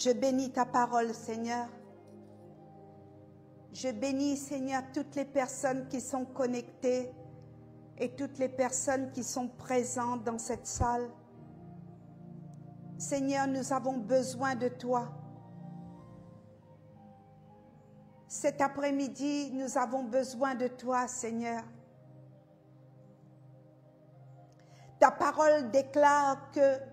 Je bénis ta parole, Seigneur. Je bénis, Seigneur, toutes les personnes qui sont connectées et toutes les personnes qui sont présentes dans cette salle. Seigneur, nous avons besoin de toi. Cet après-midi, nous avons besoin de toi, Seigneur. Ta parole déclare que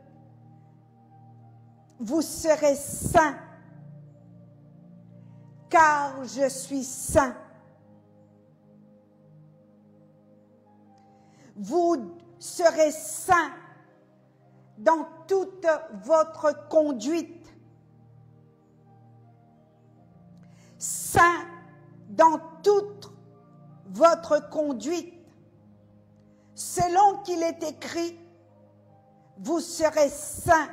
vous serez saints, car je suis saint. Vous serez saints dans toute votre conduite. Saint dans toute votre conduite. Selon qu'il est écrit, vous serez saints,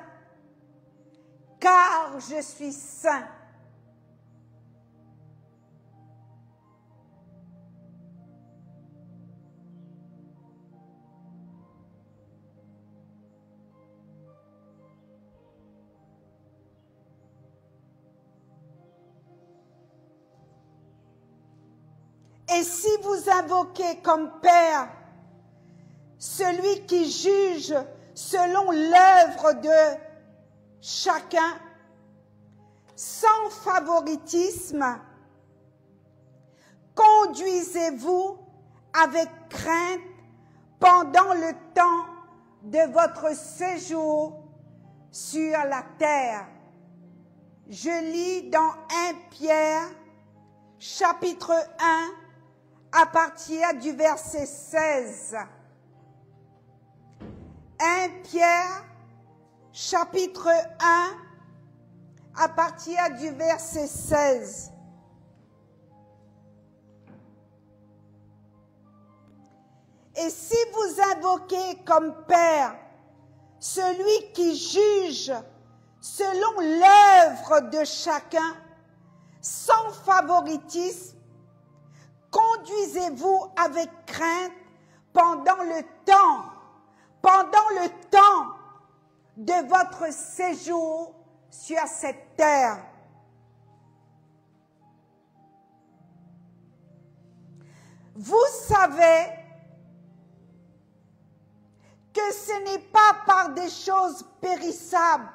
car je suis saint. Et si vous invoquez comme Père celui qui juge selon l'œuvre de chacun, sans favoritisme, conduisez-vous avec crainte pendant le temps de votre séjour sur la terre. Je lis dans 1 Pierre, chapitre 1, à partir du verset 16. 1 Pierre, chapitre 1, à partir du verset 16. Et si vous invoquez comme Père celui qui juge selon l'œuvre de chacun, sans favoritisme, conduisez-vous avec crainte pendant le temps de votre séjour sur cette terre. Vous savez que ce n'est pas par des choses périssables,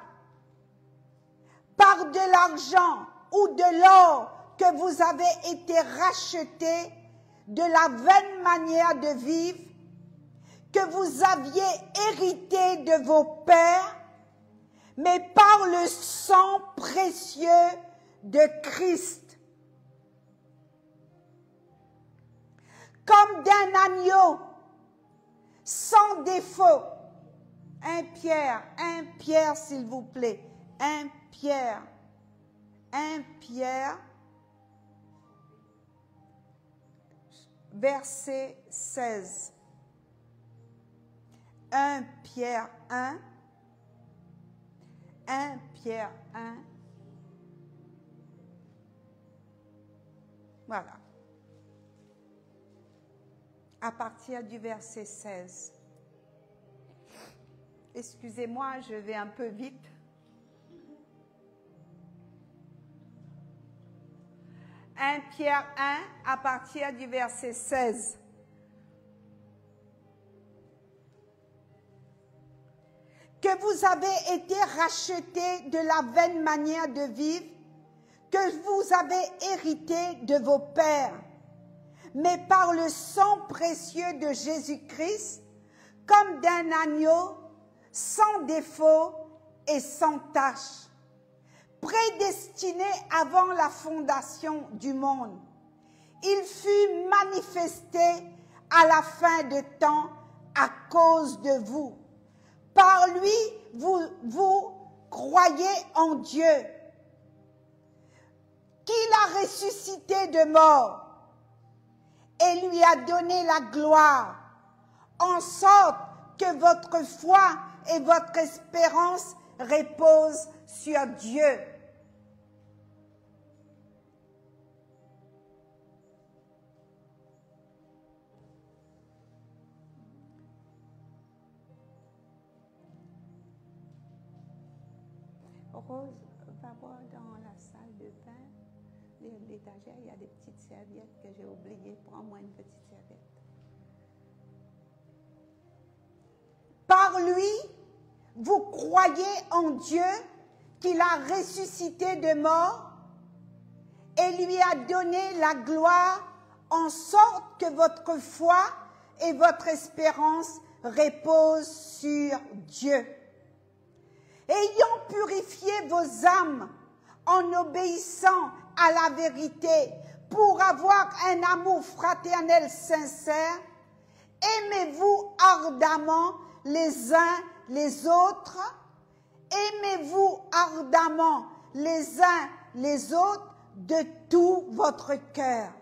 par de l'argent ou de l'or que vous avez été rachetés de la vaine manière de vivre que vous aviez hérité de vos pères, mais par le sang précieux de Christ. Comme d'un agneau sans défaut. 1 Pierre s'il vous plaît. 1 Pierre, verset 16. 1 Pierre 1. Voilà. À partir du verset 16. Excusez-moi, je vais un peu vite. « 1 Pierre 1, à partir du verset 16. Que vous avez été rachetés de la vaine manière de vivre que vous avez hérité de vos pères, mais par le sang précieux de Jésus-Christ, comme d'un agneau, sans défaut et sans tache, prédestiné avant la fondation du monde. Il fut manifesté à la fin de temps à cause de vous. Par lui, vous croyez en Dieu, qu'il a ressuscité de mort et lui a donné la gloire, en sorte que votre foi et votre espérance reposent sur Dieu. Rose, peux avoir dans la salle de bain, l'étagère, il y a des petites serviettes que j'ai oubliées. Prends-moi une petite serviette. Par lui, vous croyez en Dieu qu'il a ressuscité de mort et lui a donné la gloire en sorte que votre foi et votre espérance reposent sur Dieu. Ayant purifié vos âmes en obéissant à la vérité pour avoir un amour fraternel sincère, aimez-vous ardemment les uns les autres, aimez-vous ardemment les uns les autres de tout votre cœur.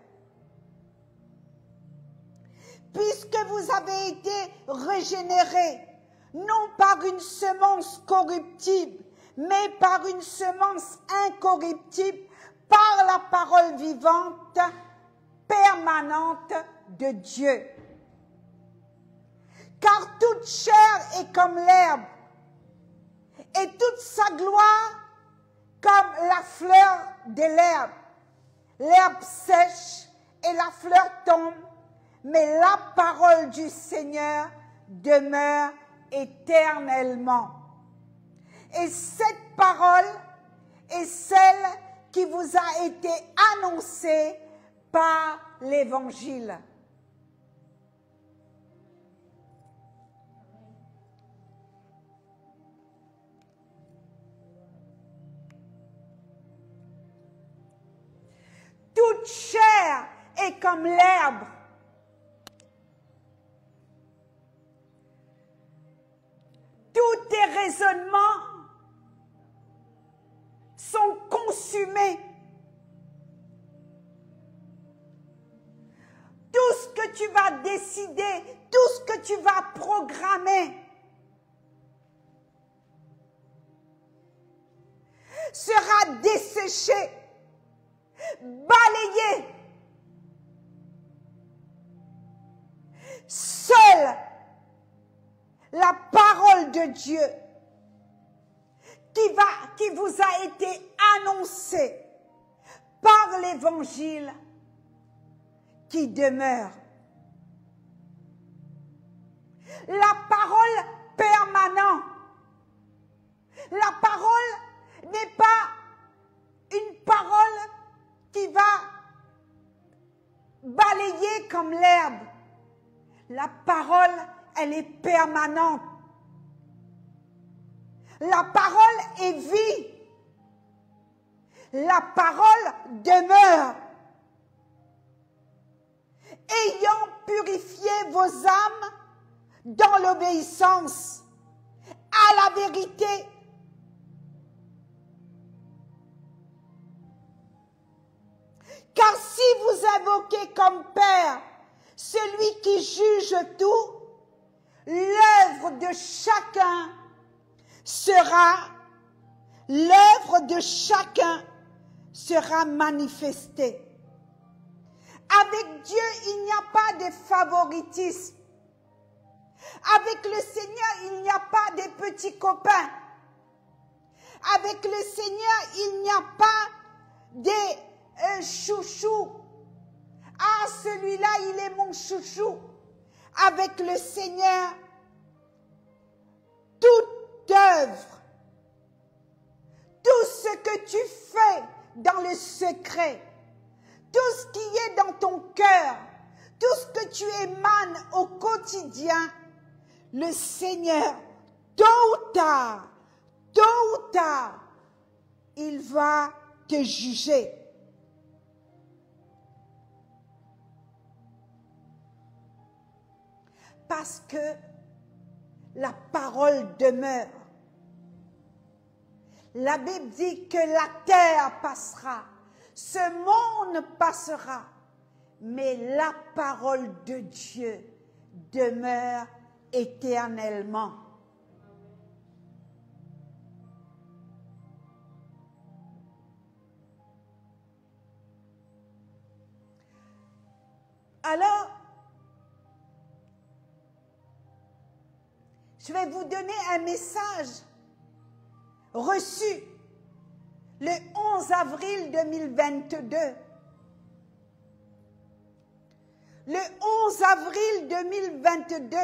Puisque vous avez été régénérés, non par une semence corruptible, mais par une semence incorruptible, par la parole vivante, permanente de Dieu. Car toute chair est comme l'herbe, et toute sa gloire comme la fleur de l'herbe. L'herbe sèche et la fleur tombe, mais la parole du Seigneur demeure éternellement. Et cette parole est celle qui vous a été annoncée par l'Évangile. Toute chair est comme l'herbe. Tous tes raisonnements sont consumés. Tout ce que tu vas décider, tout ce que tu vas programmer sera desséché, balayé. Seule la parole de Dieu qui vous a été annoncée par l'Évangile qui demeure. La parole permanente. La parole n'est pas une parole qui va balayer comme l'herbe. La parole, elle est permanente. La parole est vie. La parole demeure. Ayant purifié vos âmes dans l'obéissance à la vérité. Car si vous invoquez comme Père celui qui juge tout, l'œuvre de chacun sera manifestée. Avec Dieu, il n'y a pas de favoritisme. Avec le Seigneur, il n'y a pas de petits copains. Avec le Seigneur, il n'y a pas des chouchous. Ah, celui-là, il est mon chouchou. Avec le Seigneur, toute œuvre, tout ce que tu fais dans le secret, tout ce qui est dans ton cœur, tout ce que tu émanes au quotidien, le Seigneur, tôt ou tard, il va te juger. Parce que la parole demeure. La Bible dit que la terre passera, ce monde passera, mais la parole de Dieu demeure éternellement. Alors, je vais vous donner un message reçu le 11 avril 2022. Le 11 avril 2022,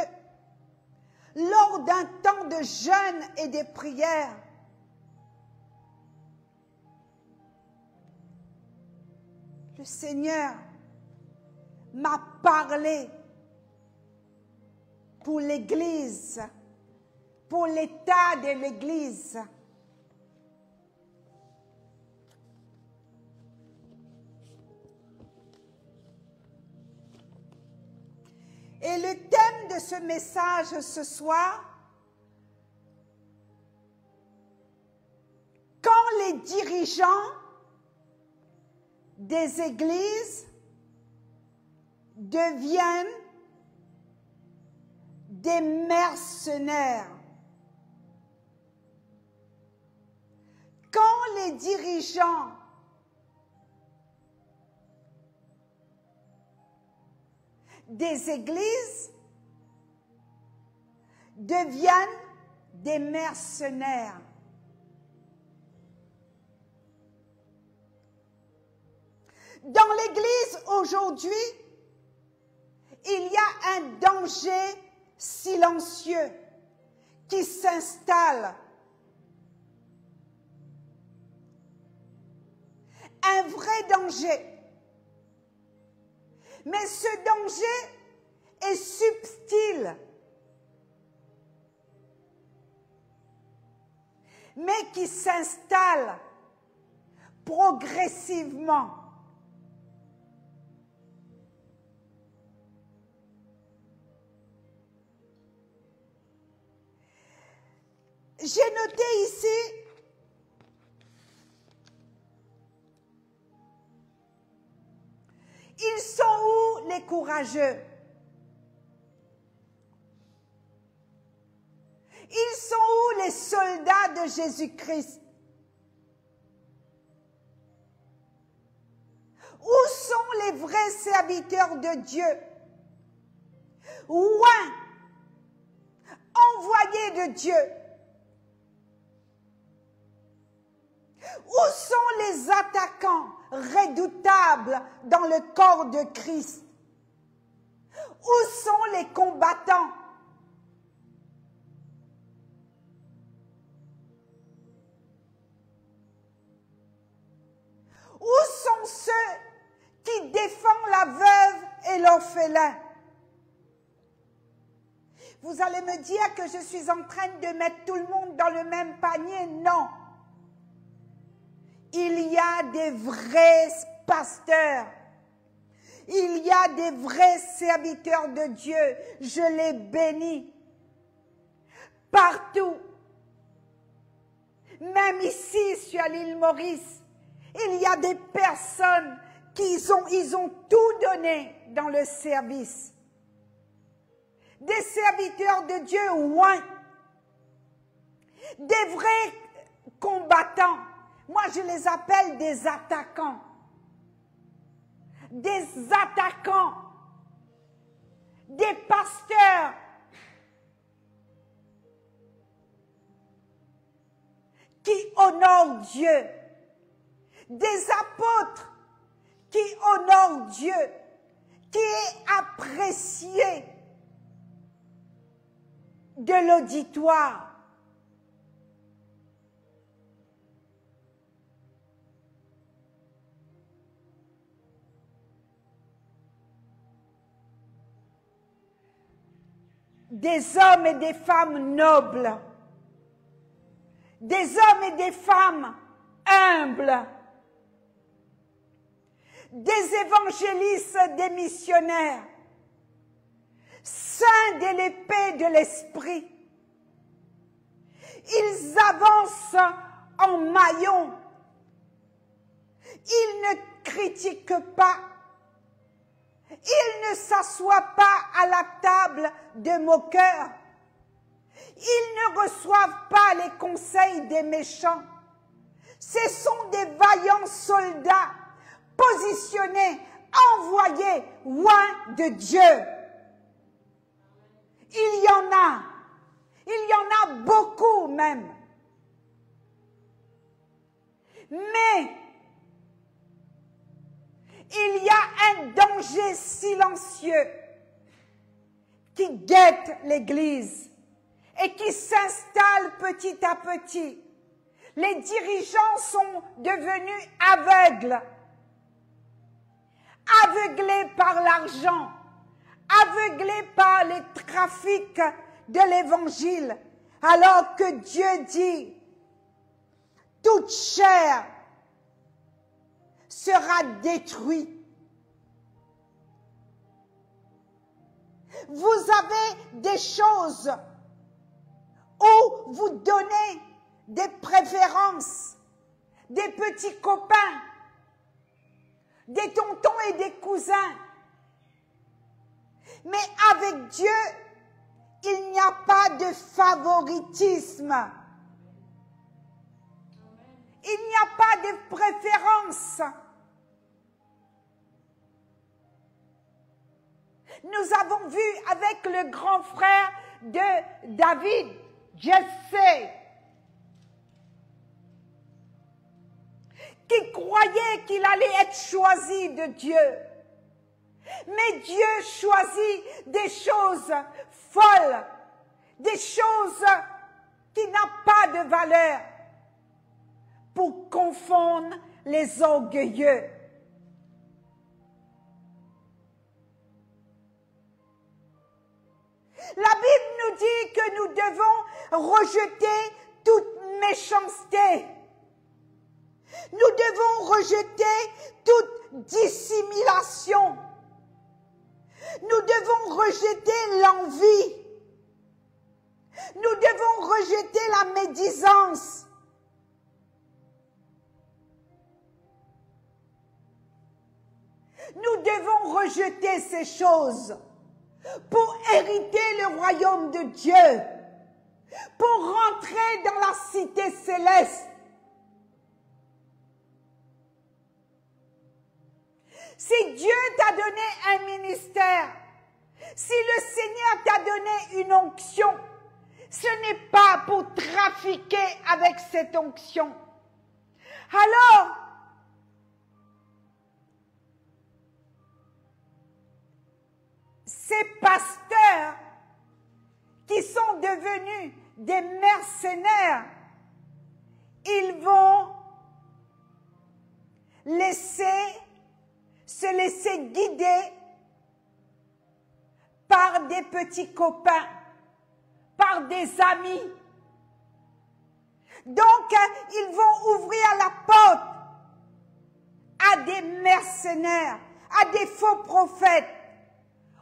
lors d'un temps de jeûne et de prière, le Seigneur m'a parlé pour l'Église, pour l'état de l'Église. Et le thème de ce message ce soir, quand les dirigeants des églises deviennent des mercenaires. Quand les dirigeants des églises deviennent des mercenaires. Dans l'Église aujourd'hui, il y a un danger silencieux qui s'installe. Un vrai danger. Mais ce danger est subtil, mais qui s'installe progressivement. J'ai noté ici ils sont où les courageux? Ils sont où les soldats de Jésus-Christ? Où sont les vrais serviteurs de Dieu? Ouin, envoyés de Dieu. Où sont les attaquants redoutables dans le corps de Christ? Où sont les combattants? Où sont ceux qui défendent la veuve et l'orphelin? Vous allez me dire que je suis en train de mettre tout le monde dans le même panier? Non. Il y a des vrais pasteurs. Il y a des vrais serviteurs de Dieu. Je les bénis. Partout. Même ici, sur l'île Maurice, il y a des personnes qui ont tout donné dans le service. Des serviteurs de Dieu, ouin. Des vrais combattants. Moi, je les appelle des attaquants. Des attaquants. Des pasteurs. Qui honorent Dieu. Des apôtres qui honorent Dieu. Qui est apprécié de l'auditoire. Des hommes et des femmes nobles, des hommes et des femmes humbles, des évangélistes, des missionnaires, saints de l'épée de l'esprit. Ils avancent en maillot. Ils ne critiquent pas. Ils ne s'assoient pas à la table de moqueurs. Ils ne reçoivent pas les conseils des méchants. Ce sont des vaillants soldats positionnés, envoyés loin de Dieu. Il y en a beaucoup même. Mais danger silencieux qui guette l'Église et qui s'installe petit à petit. Les dirigeants sont devenus aveugles, aveuglés par l'argent, aveuglés par les trafics de l'Évangile, alors que Dieu dit, toute chair sera détruite. Vous avez des choses où vous donnez des préférences, des petits copains, des tontons et des cousins. Mais avec Dieu, il n'y a pas de favoritisme. Il n'y a pas de préférence. Nous avons vu avec le grand frère de David, Jessé, qui croyait qu'il allait être choisi de Dieu. Mais Dieu choisit des choses folles, des choses qui n'ont pas de valeur, pour confondre les orgueilleux. La Bible nous dit que nous devons rejeter toute méchanceté. Nous devons rejeter toute dissimulation. Nous devons rejeter l'envie. Nous devons rejeter la médisance. Nous devons rejeter ces choses pour hériter le royaume de Dieu, pour rentrer dans la cité céleste. Si Dieu t'a donné un ministère, si le Seigneur t'a donné une onction, ce n'est pas pour trafiquer avec cette onction. Alors, ces pasteurs qui sont devenus des mercenaires, ils vont se laisser guider par des petits copains, par des amis. Donc, ils vont ouvrir la porte à des mercenaires, à des faux prophètes,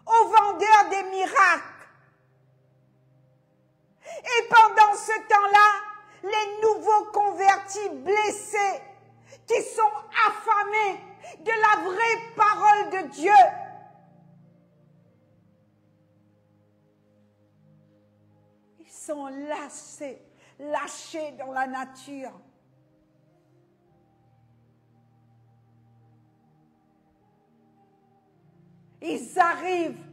aux vendeurs des miracles. Et pendant ce temps-là, les nouveaux convertis blessés, qui sont affamés de la vraie parole de Dieu, ils sont lâchés dans la nature. Ils arrivent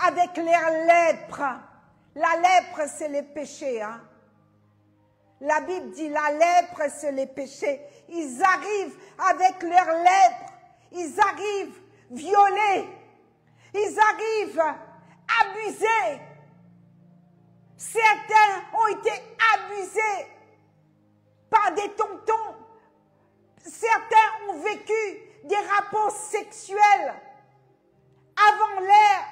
avec leur lèpre. La lèpre, c'est les péchés. Hein? La Bible dit la lèpre, c'est les péchés. Ils arrivent avec leur lèpre. Ils arrivent violés. Ils arrivent abusés. Certains ont été abusés par des tontons. Certains ont vécu des rapports sexuels avant l'heure.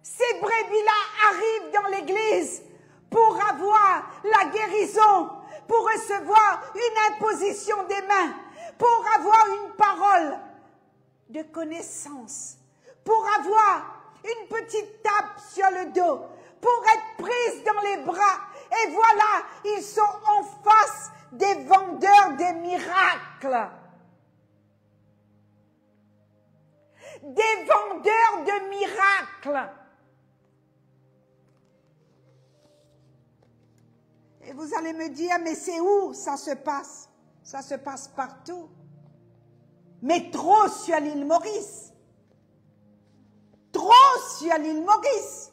Ces brebis-là arrivent dans l'église pour avoir la guérison, pour recevoir une imposition des mains, pour avoir une parole de connaissance, pour avoir une petite tape sur le dos, pour être prise dans les bras. Et voilà, ils sont en face des vendeurs des miracles. Des vendeurs de miracles. Et vous allez me dire, mais c'est où ça se passe? Ça se passe partout. Mais trop sur l'île Maurice. Trop sur l'île Maurice.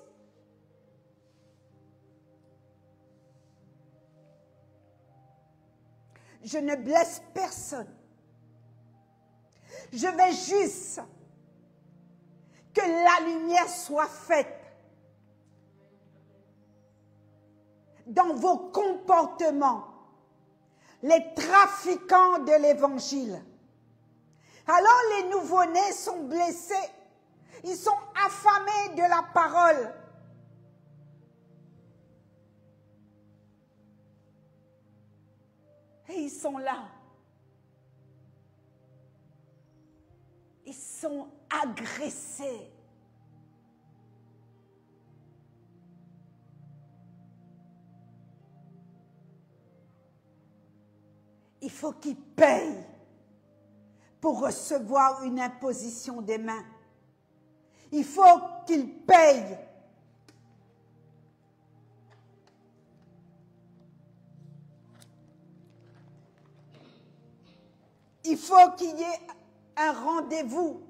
Je ne blesse personne. Je vais juste que la lumière soit faite dans vos comportements, les trafiquants de l'évangile. Alors les nouveau-nés sont blessés, ils sont affamés de la parole. Et ils sont là. Ils sont agressés. Il faut qu'ils payent pour recevoir une imposition des mains. Il faut qu'ils payent. Il faut qu'il y ait un rendez-vous.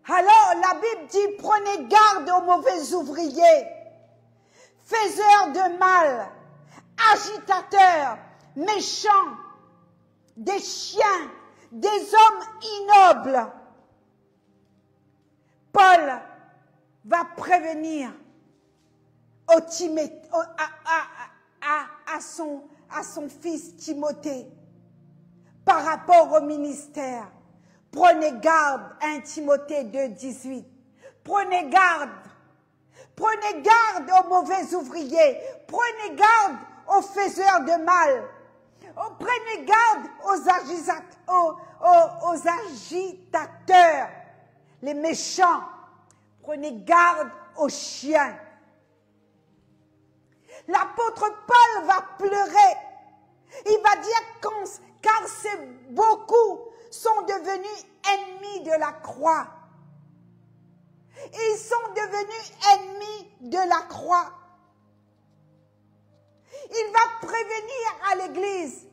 Alors la Bible dit, prenez garde aux mauvais ouvriers, faiseurs de mal, agitateurs, méchants, des chiens, des hommes ignobles. Paul va prévenir à son fils Timothée par rapport au ministère. Prenez garde, 1 Timothée 2, 18. Prenez garde. Prenez garde aux mauvais ouvriers. Prenez garde aux faiseurs de mal. Prenez garde aux agitateurs, les méchants. Prenez garde aux chiens. L'apôtre Paul va pleurer. Il va dire car beaucoup sont devenus ennemis de la croix. Ils sont devenus ennemis de la croix. Il va prévenir à l'église.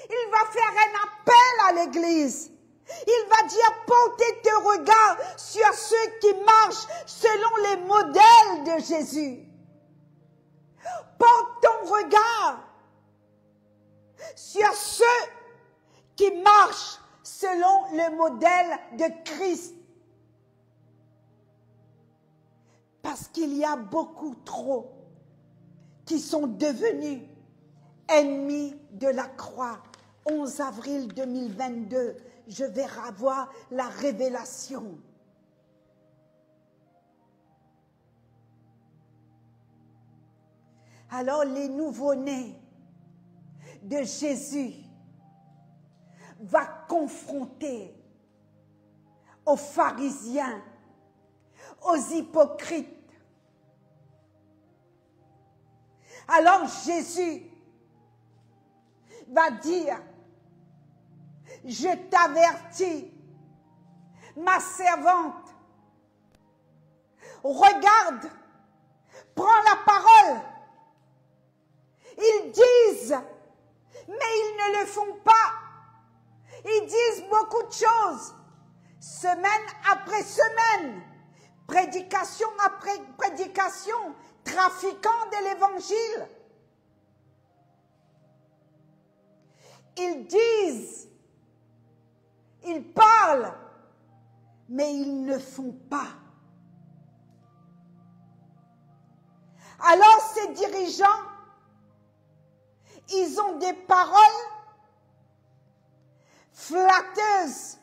Il va faire un appel à l'église. Il va dire, portez tes regards sur ceux qui marchent selon les modèles de Jésus. Porte ton regard sur ceux qui marchent selon le modèle de Christ. Parce qu'il y a beaucoup trop qui sont devenus ennemis de la croix. 11 avril 2022, je vais avoir la révélation. Alors les nouveau-nés de Jésus vont confronter aux pharisiens, aux hypocrites. Alors Jésus va dire, je t'avertis, ma servante, regarde, prends la parole. Ils disent, mais ils ne le font pas. Ils disent beaucoup de choses, semaine après semaine, prédication après prédication, trafiquant de l'évangile. Ils disent, ils parlent, mais ils ne font pas. Alors ces dirigeants, ils ont des paroles flatteuses.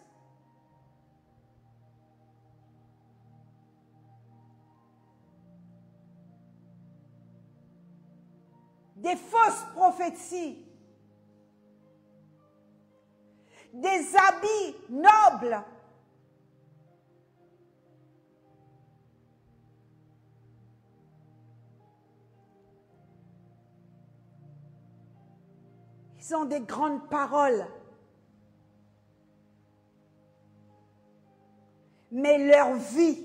Des fausses prophéties. Des habits nobles. Ils ont des grandes paroles. Mais leur vie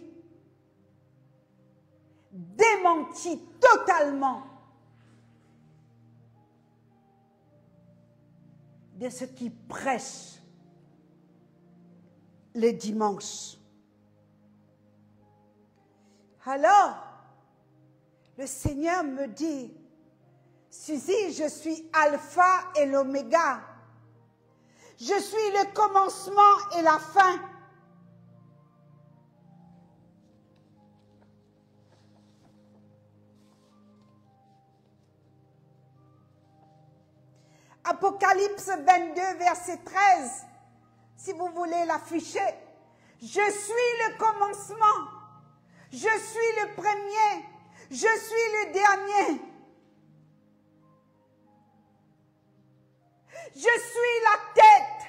démentit totalement de ce qu'ils prêchent le dimanche. Alors, le Seigneur me dit, Suzy, je suis Alpha et l'Oméga. Je suis le commencement et la fin. Apocalypse 22, verset 13, si vous voulez l'afficher. Je suis le commencement, je suis le premier, je suis le dernier. Je suis la tête.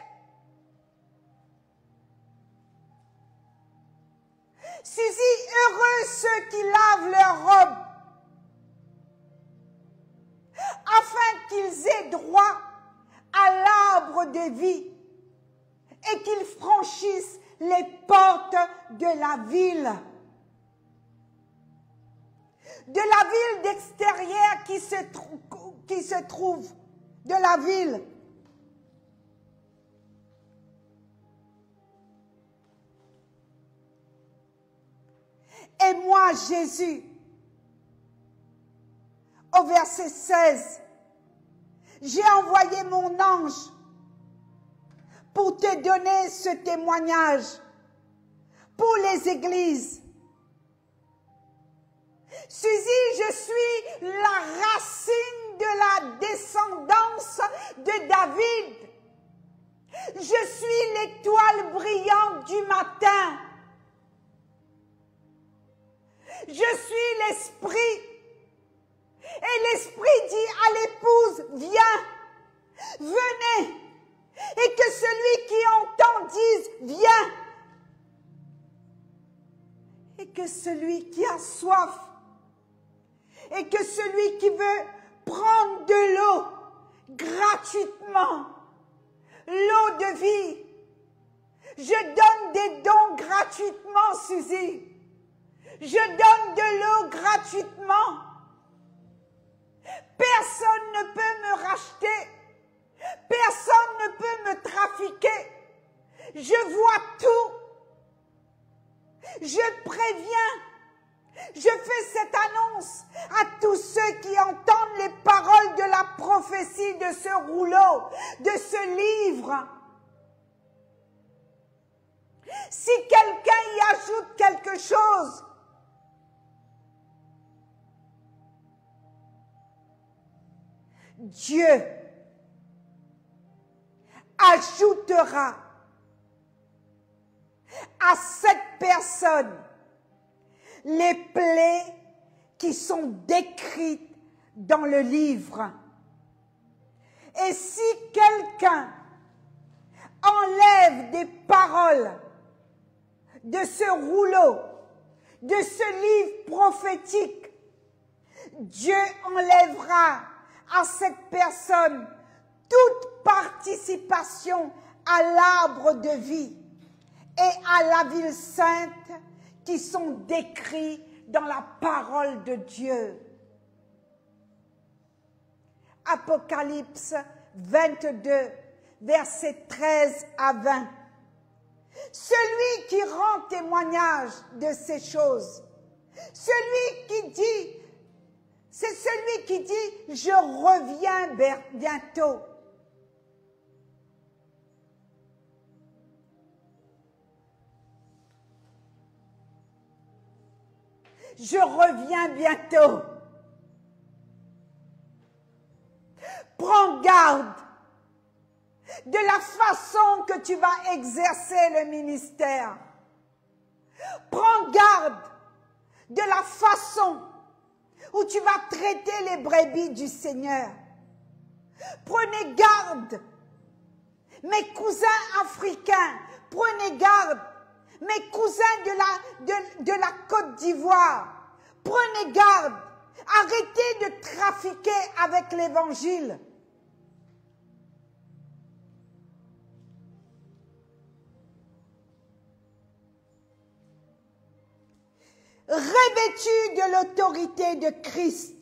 Suzy, heureux ceux qui lavent leurs robes, afin qu'ils aient droit à l'arbre de vie et qu'ils franchissent les portes de la ville. De la ville d'extérieur qui se trouve, de la ville. Et moi, Jésus, au verset 16, j'ai envoyé mon ange pour te donner ce témoignage pour les églises. Suzy, je suis la racine de la descendance de David. Je suis l'étoile brillante du matin. Je suis l'esprit. Et l'esprit dit à l'épouse, viens, venez. Et que celui qui entend dise, viens. Et que celui qui a soif, et que celui qui veut prendre de l'eau gratuitement, l'eau de vie, je donne des dons gratuitement, Suzy. Je donne de l'eau gratuitement. Personne ne peut me racheter. Personne ne peut me trafiquer. Je vois tout. Je préviens. Je fais cette annonce à tous ceux qui entendent les paroles de la prophétie de ce rouleau, de ce livre. Si quelqu'un y ajoute quelque chose, Dieu ajoutera à cette personne les plaies qui sont décrites dans le livre. Et si quelqu'un enlève des paroles de ce rouleau, de ce livre prophétique, Dieu enlèvera à cette personne toute participation à l'arbre de vie et à la ville sainte qui sont décrits dans la parole de Dieu. Apocalypse 22, versets 13 à 20. Celui qui rend témoignage de ces choses, celui qui dit, c'est celui qui dit, je reviens bientôt. Je reviens bientôt. Prends garde de la façon que tu vas exercer le ministère. Prends garde de la façon où tu vas traiter les brebis du Seigneur. Prenez garde, mes cousins africains, prenez garde, mes cousins de la Côte d'Ivoire, prenez garde, arrêtez de trafiquer avec l'Évangile. Revêtus de l'autorité de Christ,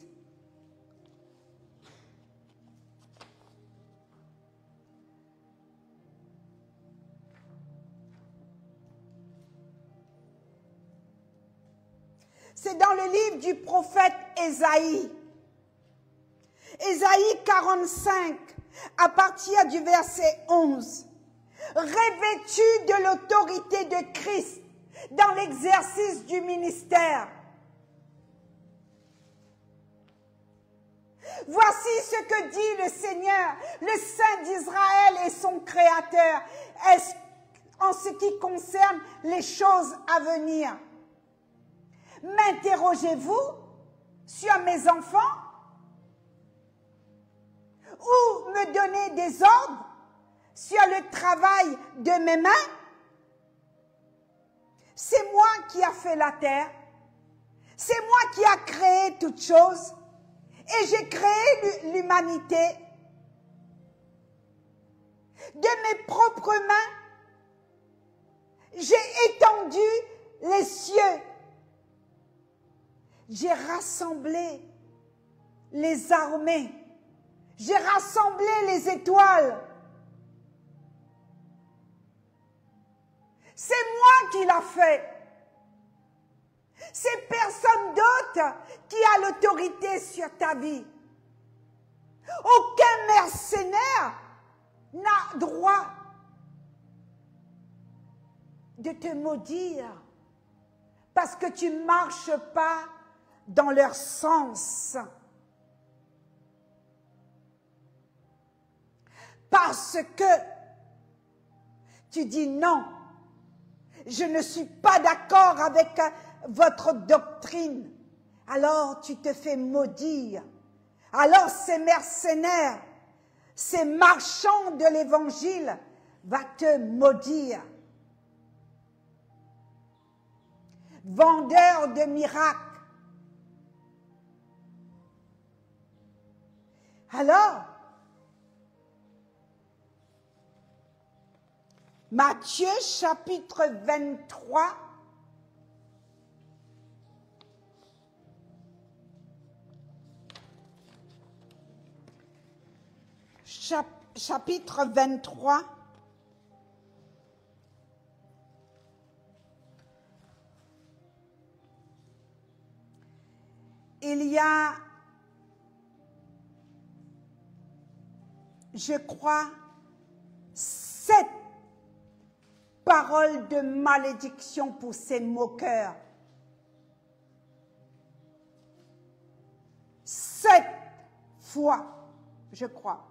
c'est dans le livre du prophète Ésaïe. Ésaïe 45, à partir du verset 11. Revêtu de l'autorité de Christ dans l'exercice du ministère. Voici ce que dit le Seigneur, le Saint d'Israël et son Créateur, en ce qui concerne les choses à venir. M'interrogez-vous sur mes enfants? Ou me donnez des ordres sur le travail de mes mains? C'est moi qui ai fait la terre. C'est moi qui ai créé toutes choses. Et j'ai créé l'humanité. De mes propres mains, j'ai étendu les cieux. J'ai rassemblé les armées. J'ai rassemblé les étoiles. C'est moi qui l'a fait. C'est personne d'autre qui a l'autorité sur ta vie. Aucun mercenaire n'a droit de te maudire parce que tu ne marches pas dans leur sens. Parce que tu dis non, je ne suis pas d'accord avec votre doctrine. Alors tu te fais maudire. Alors ces mercenaires, ces marchands de l'évangile vont te maudire. Vendeurs de miracles. Alors, Matthieu chapitre 23, chapitre 23, il y a, je crois, 7 paroles de malédiction pour ces moqueurs. 7 fois, je crois.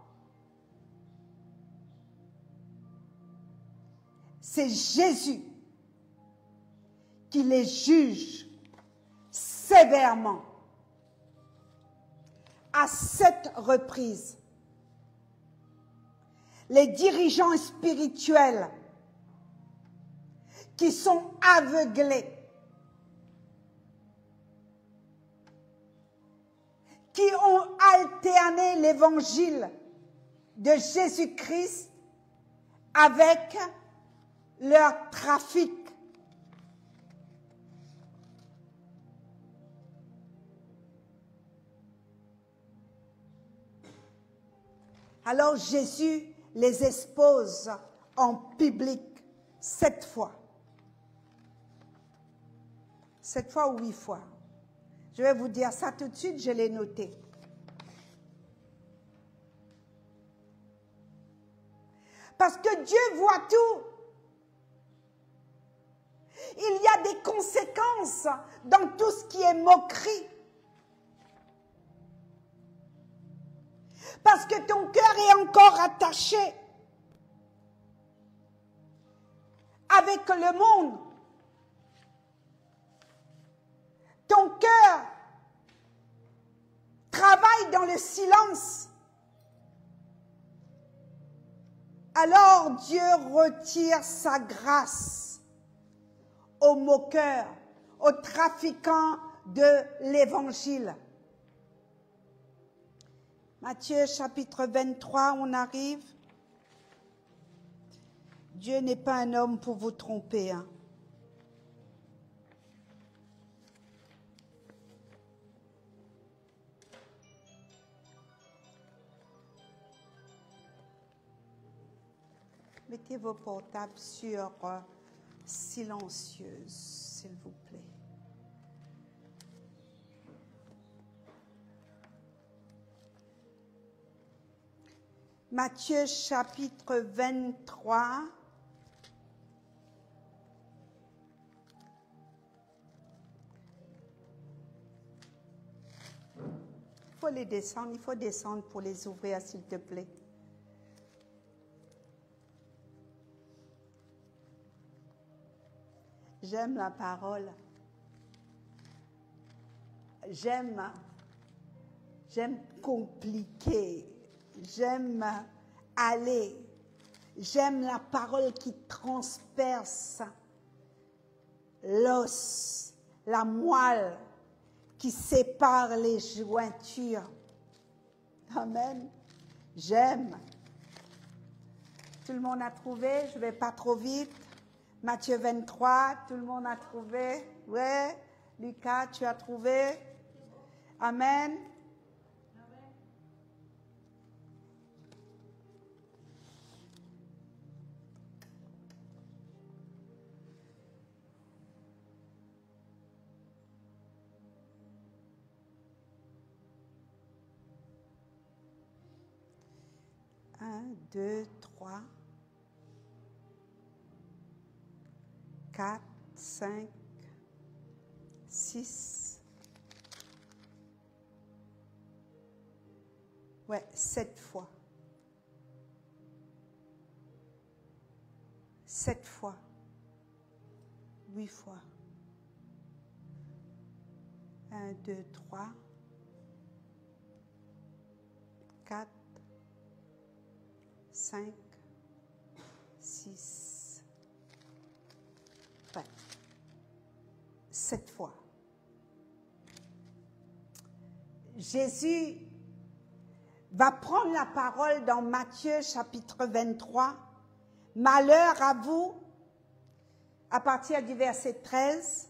C'est Jésus qui les juge sévèrement à 7 reprises. Les dirigeants spirituels qui sont aveuglés, qui ont alterné l'évangile de Jésus-Christ avec leur trafic. Alors Jésus les expose en public 7 fois. 7 fois ou 8 fois. Je vais vous dire ça tout de suite, je l'ai noté. Parce que Dieu voit tout. Il y a des conséquences dans tout ce qui est moquerie. Parce que ton cœur est encore attaché avec le monde. Ton cœur travaille dans le silence. Alors Dieu retire sa grâce aux moqueurs, aux trafiquants de l'évangile. Matthieu chapitre 23, on arrive. Dieu n'est pas un homme pour vous tromper. Hein. Mettez vos portables sur silencieuse, s'il vous plaît. Matthieu chapitre 23. Il faut descendre pour les ouvrir, s'il te plaît. J'aime la parole. J'aime compliquer. J'aime aller. J'aime la parole qui transperce l'os, la moelle, qui sépare les jointures. Amen. J'aime. Tout le monde a trouvé? Je ne vais pas trop vite. Matthieu 23, tout le monde a trouvé? Ouais. Lucas, tu as trouvé? Amen. Un, deux, trois, 4, 5, 6, ouais, 7 fois. 7 fois. 8 fois. 1, 2, 3, 4, 5, 6, ouais, 7 fois. Jésus va prendre la parole dans Matthieu chapitre 23. Malheur à vous, à partir du verset 13.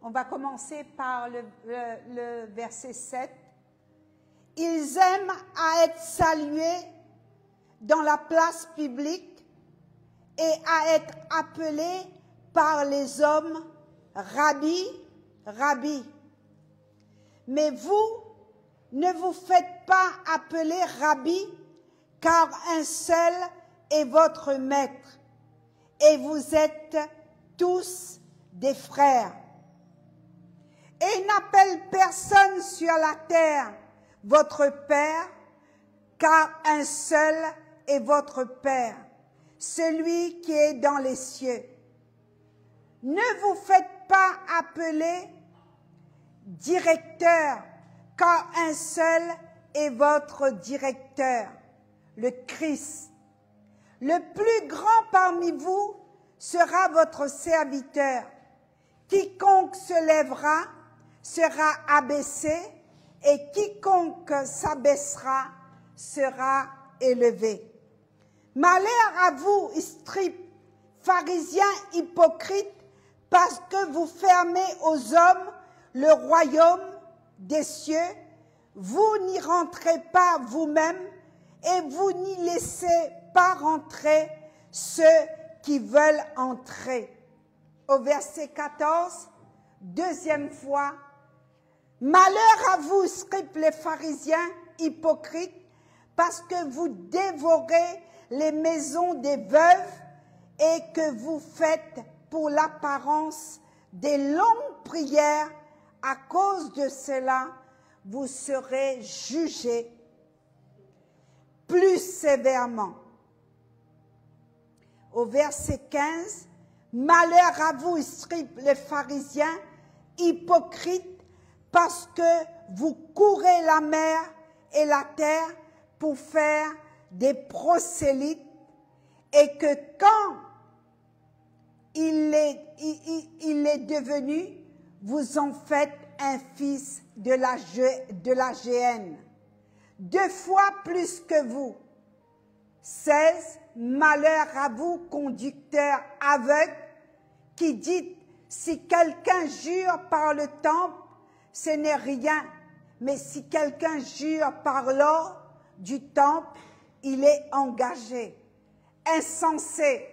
On va commencer par le verset 7. Ils aiment à être salués dans la place publique et à être appelés par les hommes Rabbi, Rabbi. Mais vous, ne vous faites pas appeler Rabbi, car un seul est votre maître, et vous êtes tous des frères. Et n'appelle personne sur la terre votre Père, car un seul est votre Père, celui qui est dans les cieux. Ne vous faites pas appeler directeur, car un seul est votre directeur, le Christ. Le plus grand parmi vous sera votre serviteur. Quiconque se lèvera sera abaissé, et quiconque s'abaissera sera élevé. Malheur à vous, scribes, pharisiens hypocrites, parce que vous fermez aux hommes le royaume des cieux, vous n'y rentrez pas vous-même, et vous n'y laissez pas rentrer ceux qui veulent entrer. Au verset 14, deuxième fois, malheur à vous, scribes les pharisiens hypocrites, parce que vous dévorez les maisons des veuves et que vous faites pour l'apparence des longues prières. À cause de cela, vous serez jugés plus sévèrement. Au verset 15, malheur à vous, scribes les pharisiens hypocrites, parce que vous courez la mer et la terre pour faire des prosélytes, et que quand il est devenu, vous en faites un fils de la géhenne, 2 fois plus que vous. 16, malheur à vous, conducteurs aveugles, qui dites, si quelqu'un jure par le temple, ce n'est rien, mais si quelqu'un jure par l'or du temple, il est engagé. insensés,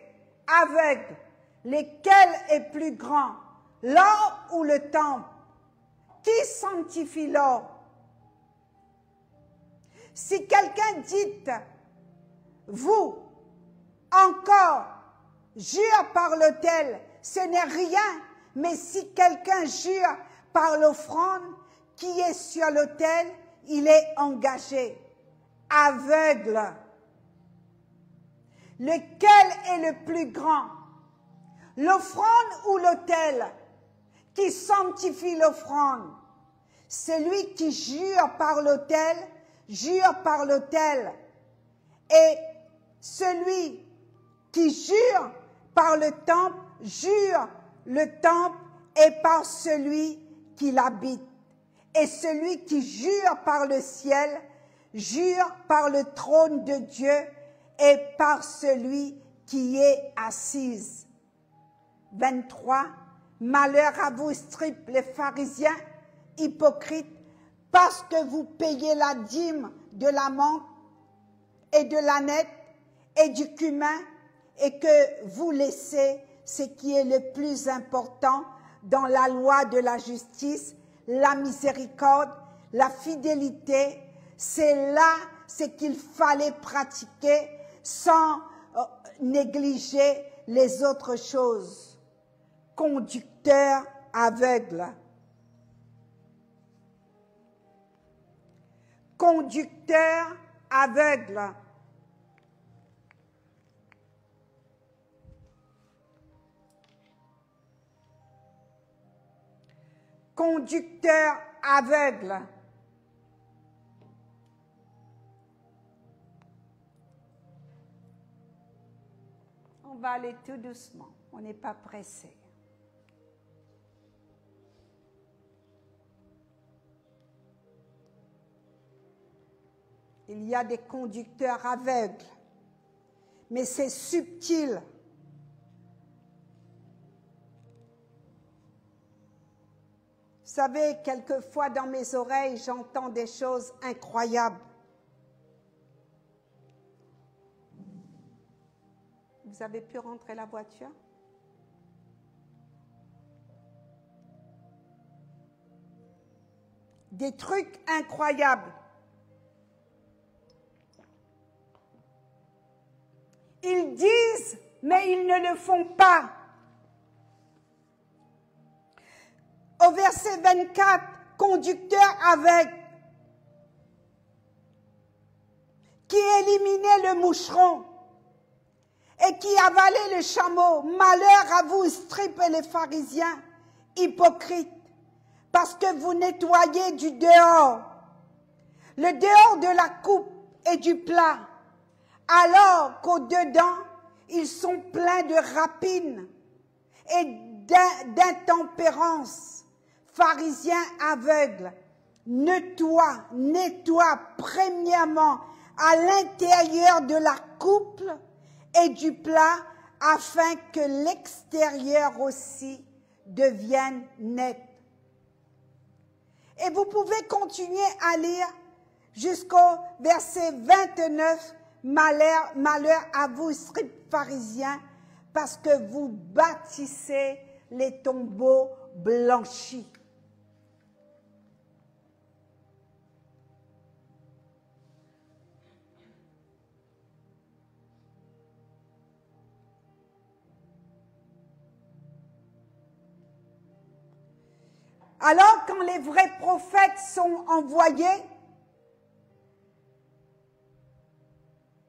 aveugles, lequel est plus grand, l'or ou le temple? Qui sanctifie l'or? Si quelqu'un dit, vous, encore, jure par l'autel, ce n'est rien, mais si quelqu'un jure par l'offrande qui est sur l'autel, il est engagé, aveugle. Lequel est le plus grand? L'offrande ou l'autel? Qui sanctifie l'offrande? Celui qui jure par l'autel, jure par l'autel. Et celui qui jure par le temple, jure le temple et par celui qui l'habite. Et celui qui jure par le ciel, jure par le trône de Dieu et par celui qui est assis. 23. Malheur à vous, scribes, les pharisiens, hypocrites, parce que vous payez la dîme de la menthe et de l'âneth et du cumin, et que vous laissez ce qui est le plus important dans la loi de la justice, la miséricorde, la fidélité. C'est là ce qu'il fallait pratiquer sans négliger les autres choses. Conducteur aveugle. Conducteur aveugle. Conducteur aveugle. On va aller tout doucement, on n'est pas pressé. Il y a des conducteurs aveugles, mais c'est subtil. Vous savez, quelquefois dans mes oreilles, j'entends des choses incroyables. Vous avez pu rentrer la voiture? Des trucs incroyables. Ils disent, mais ils ne le font pas. Au verset 24, conducteur aveugle, qui éliminait le moucheron et qui avalait le chameau. Malheur à vous, scribes et les pharisiens, hypocrites, parce que vous nettoyez du dehors, le dehors de la coupe et du plat, alors qu'au-dedans, ils sont pleins de rapines et d'intempérance. Pharisiens aveugles, nettoie premièrement à l'intérieur de la coupe et du plat, afin que l'extérieur aussi devienne net. Et vous pouvez continuer à lire jusqu'au verset 29, malheur à vous, scribes pharisiens, parce que vous bâtissez les tombeaux blanchis. Alors, quand les vrais prophètes sont envoyés,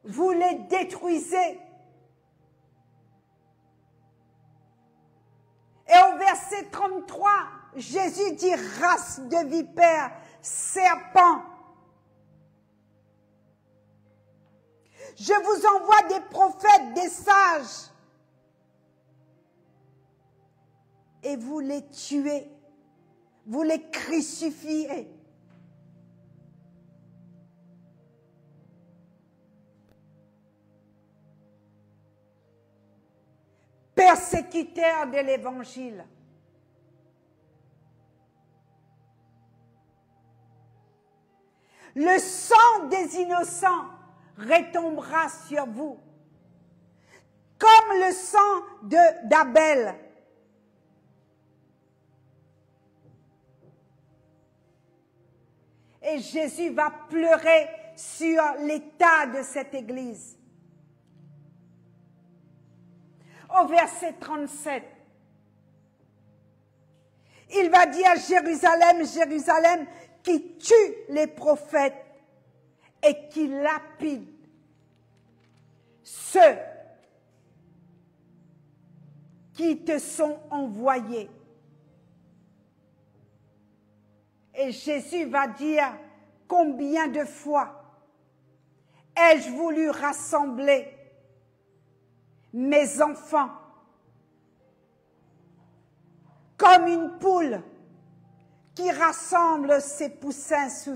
vous les détruisez. Et au verset 33, Jésus dit, race de vipères, serpents. Je vous envoie des prophètes, des sages, et vous les tuez. Vous les crucifiez. Persécuteurs de l'Évangile. Le sang des innocents retombera sur vous. comme le sang d'Abel. Et Jésus va pleurer sur l'état de cette église. Au verset 37, il va dire, Jérusalem, Jérusalem, qui tue les prophètes et qui lapide ceux qui te sont envoyés. Et Jésus va dire, combien de fois ai-je voulu rassembler mes enfants comme une poule qui rassemble ses poussins sous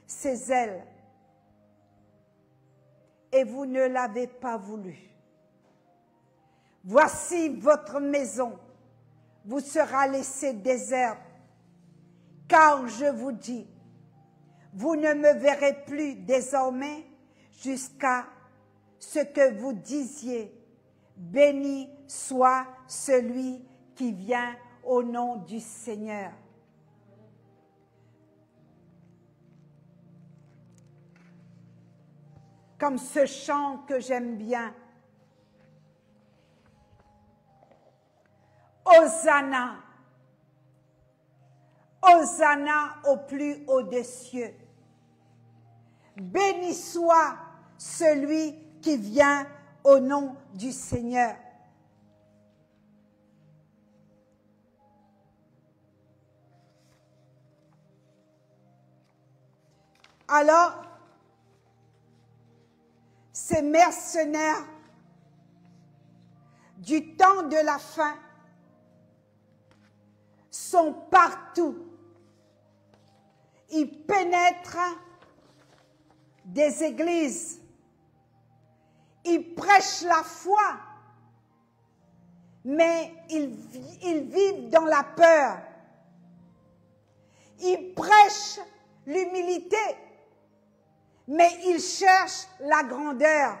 ses ailes. Et vous ne l'avez pas voulu. Voici votre maison vous sera laissée déserte, car je vous dis, vous ne me verrez plus désormais jusqu'à ce que vous disiez, béni soit celui qui vient au nom du Seigneur. Comme ce chant que j'aime bien. Hosanna, Hosanna au plus haut des cieux. Béni soit celui qui vient au nom du Seigneur. Alors, ces mercenaires du temps de la fin sont partout. Ils pénètrent des églises. Ils prêchent la foi, mais ils vivent dans la peur. Ils prêchent l'humilité, mais ils cherchent la grandeur.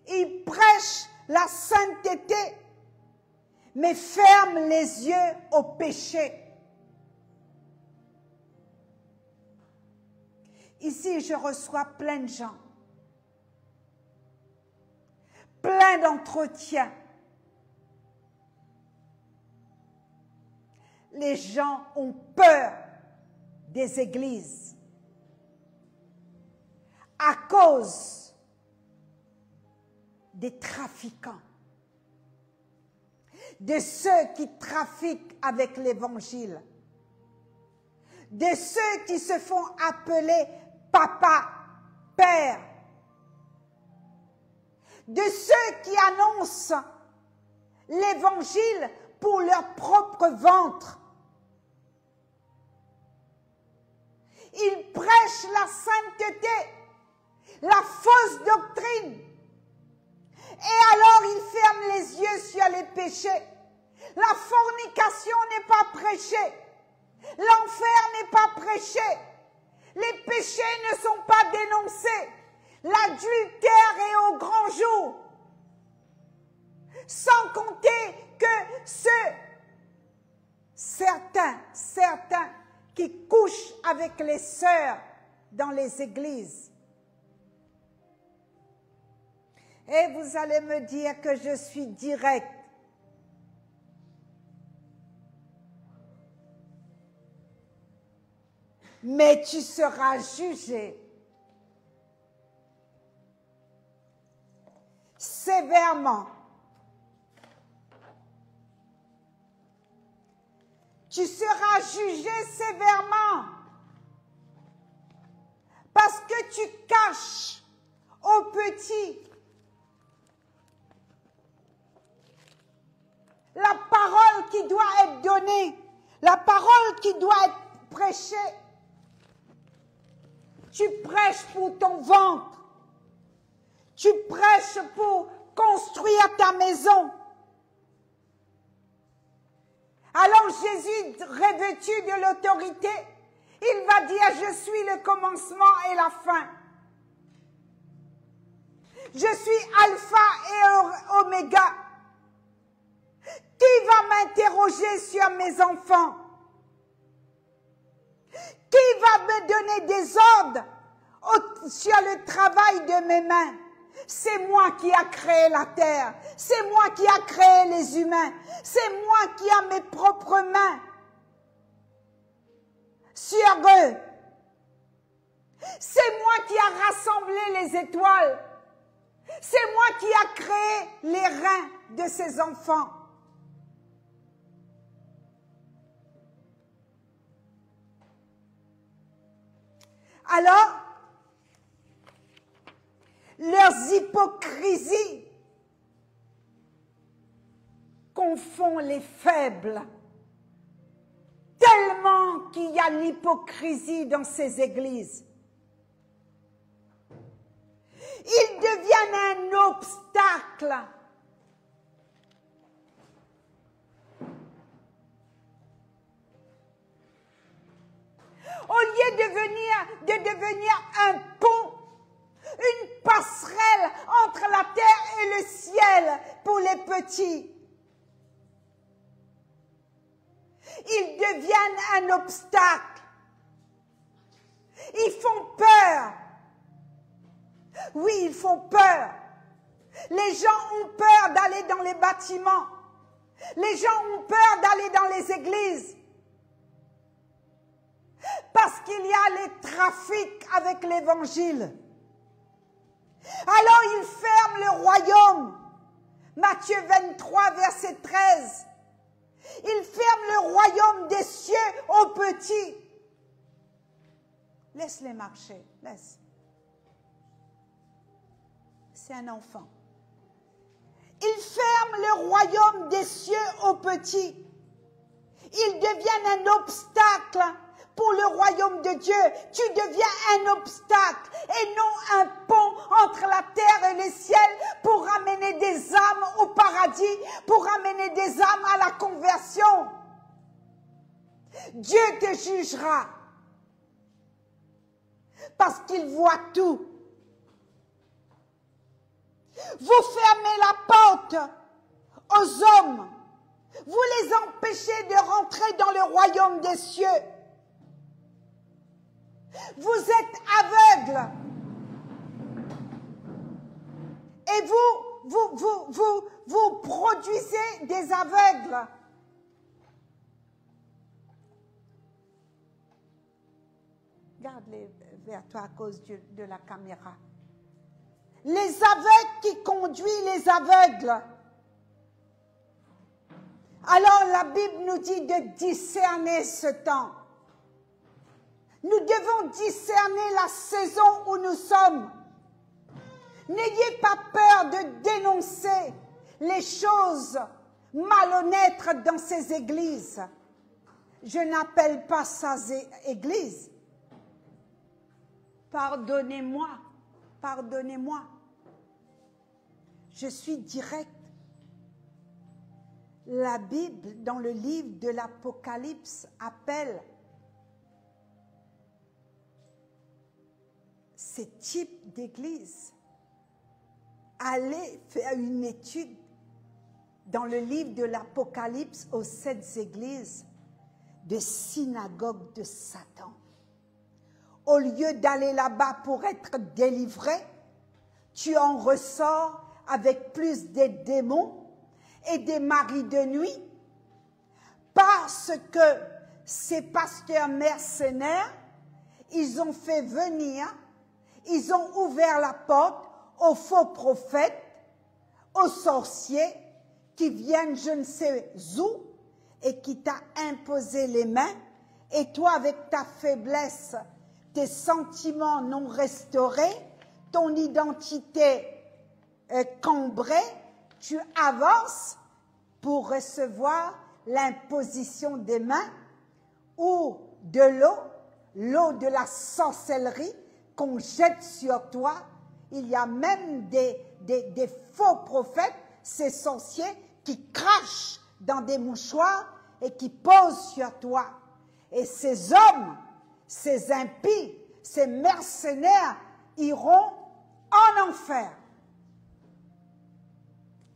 Ils prêchent la sainteté, mais ferment les yeux au péché. Ici, je reçois plein de gens, plein d'entretiens. Les gens ont peur des églises à cause des trafiquants, de ceux qui trafiquent avec l'évangile, de ceux qui se font appeler papa, père, de ceux qui annoncent l'évangile pour leur propre ventre. Ils prêchent la sainteté, la fausse doctrine. Et alors ils ferment les yeux sur les péchés. La fornication n'est pas prêchée. L'enfer n'est pas prêché. Les péchés ne sont pas dénoncés. L'adultère est au grand jour. Sans compter que certains qui couchent avec les sœurs dans les églises. Et vous allez me dire que je suis directe. Mais tu seras jugé sévèrement. Tu seras jugé sévèrement parce que tu caches aux petits la parole qui doit être donnée, la parole qui doit être prêchée. Tu prêches pour ton ventre. Tu prêches pour construire ta maison. Alors Jésus, revêtu de l'autorité, il va dire, je suis le commencement et la fin. Je suis Alpha et Oméga. Qui va m'interroger sur mes enfants? Qui va me donner des ordres sur le travail de mes mains? C'est moi qui a créé la terre. C'est moi qui a créé les humains. C'est moi qui a mes propres mains sur eux. C'est moi qui a rassemblé les étoiles. C'est moi qui a créé les reins de ces enfants. Alors, leurs hypocrisies confondent les faibles. Tellement qu'il y a l'hypocrisie dans ces églises. Ils deviennent un obstacle. Au lieu de devenir un pont, une passerelle entre la terre et le ciel pour les petits, ils deviennent un obstacle. Ils font peur. Oui, ils font peur. Les gens ont peur d'aller dans les bâtiments. Les gens ont peur d'aller dans les églises. Parce qu'il y a les trafics avec l'évangile. Alors ils ferment le royaume. Matthieu 23, verset 13. Ils ferment le royaume des cieux aux petits. Laisse-les marcher, laisse. C'est un enfant. Ils ferment le royaume des cieux aux petits. Ils deviennent un obstacle pour le royaume de Dieu. Tu deviens un obstacle et non un pont entre la terre et le ciel pour ramener des âmes au paradis, pour ramener des âmes à la conversion. Dieu te jugera parce qu'il voit tout. Vous fermez la porte aux hommes. Vous les empêchez de rentrer dans le royaume des cieux. Vous êtes aveugles. Et vous produisez des aveugles. Garde-les vers toi à cause de la caméra. Les aveugles qui conduisent les aveugles. Alors la Bible nous dit de discerner ce temps. Nous devons discerner la saison où nous sommes. N'ayez pas peur de dénoncer les choses malhonnêtes dans ces églises. Je n'appelle pas ça église. Pardonnez-moi, pardonnez-moi. Je suis direct. La Bible, dans le livre de l'Apocalypse, appelle ces types d'églises. Allez faire une étude dans le livre de l'Apocalypse aux 7 églises de synagogues de Satan. Au lieu d'aller là-bas pour être délivré, tu en ressors avec plus de démons et des maris de nuit parce que ces pasteurs mercenaires, ils ont fait venir, ils ont ouvert la porte aux faux prophètes, aux sorciers qui viennent je ne sais où et qui t'a imposé les mains et toi avec ta faiblesse, tes sentiments non restaurés, ton identité cambrée, tu avances pour recevoir l'imposition des mains ou de l'eau de la sorcellerie qu'on jette sur toi. Il y a même des faux prophètes, ces sorciers qui crachent dans des mouchoirs et qui posent sur toi. Et ces hommes, ces impies, ces mercenaires iront en enfer.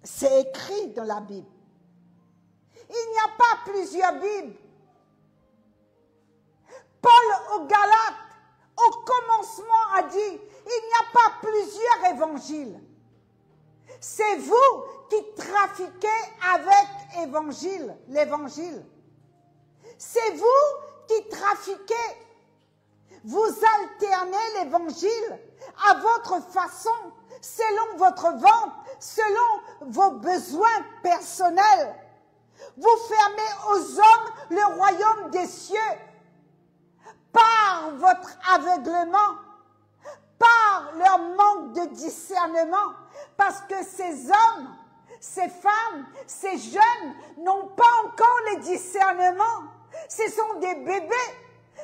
C'est écrit dans la Bible. Il n'y a pas plusieurs Bibles. Paul aux Galates, au commencement, a dit, il n'y a pas plusieurs évangiles. C'est vous qui trafiquez avec l'évangile. C'est vous qui trafiquez. Vous alternez l'évangile à votre façon, selon votre vente, selon vos besoins personnels. Vous fermez aux hommes le royaume des cieux par votre aveuglement, par leur manque de discernement, parce que ces hommes, ces femmes, ces jeunes n'ont pas encore les discernements. Ce sont des bébés,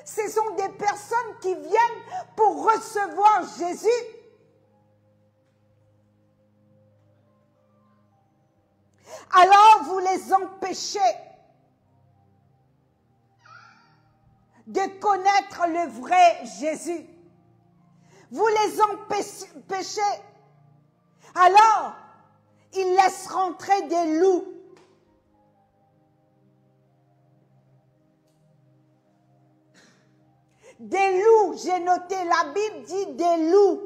ce sont des personnes qui viennent pour recevoir Jésus. Alors vous les empêchez de connaître le vrai Jésus. Vous les empêchez. Alors, ils laissent rentrer des loups. Des loups, j'ai noté, la Bible dit des loups.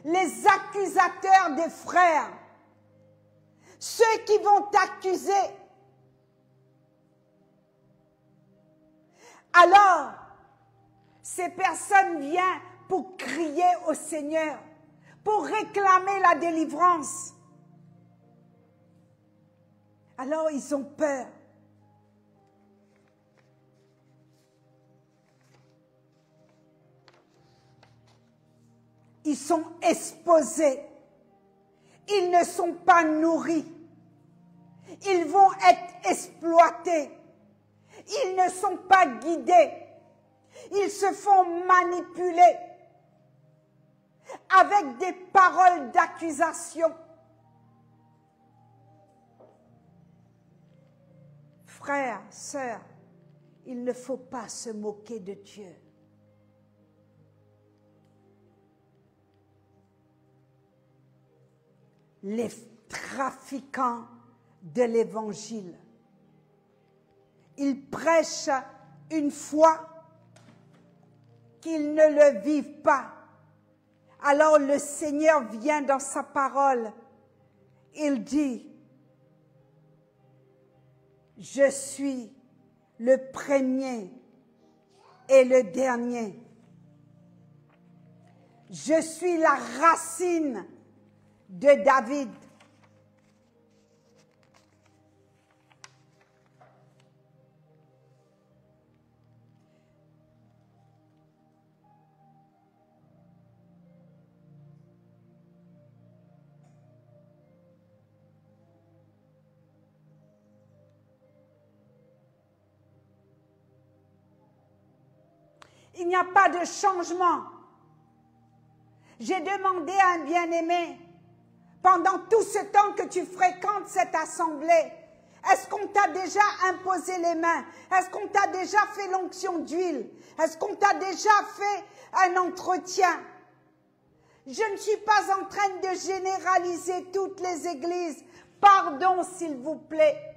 Les accusateurs des frères, ceux qui vont t'accuser. Alors, ces personnes viennent pour crier au Seigneur, pour réclamer la délivrance. Alors, ils ont peur. Ils sont exposés. Ils ne sont pas nourris. Ils vont être exploités. Ils ne sont pas guidés. Ils se font manipuler avec des paroles d'accusation. Frères, sœurs, il ne faut pas se moquer de Dieu. Les trafiquants de l'évangile, ils prêchent une foi qu'ils ne le vivent pas. Alors le Seigneur vient dans sa parole, il dit, je suis le premier et le dernier. Je suis la racine de David. Il n'y a pas de changement. J'ai demandé à un bien-aimé, pendant tout ce temps que tu fréquentes cette assemblée, est-ce qu'on t'a déjà imposé les mains? Est-ce qu'on t'a déjà fait l'onction d'huile? Est-ce qu'on t'a déjà fait un entretien? Je ne suis pas en train de généraliser toutes les églises. Pardon, s'il vous plaît.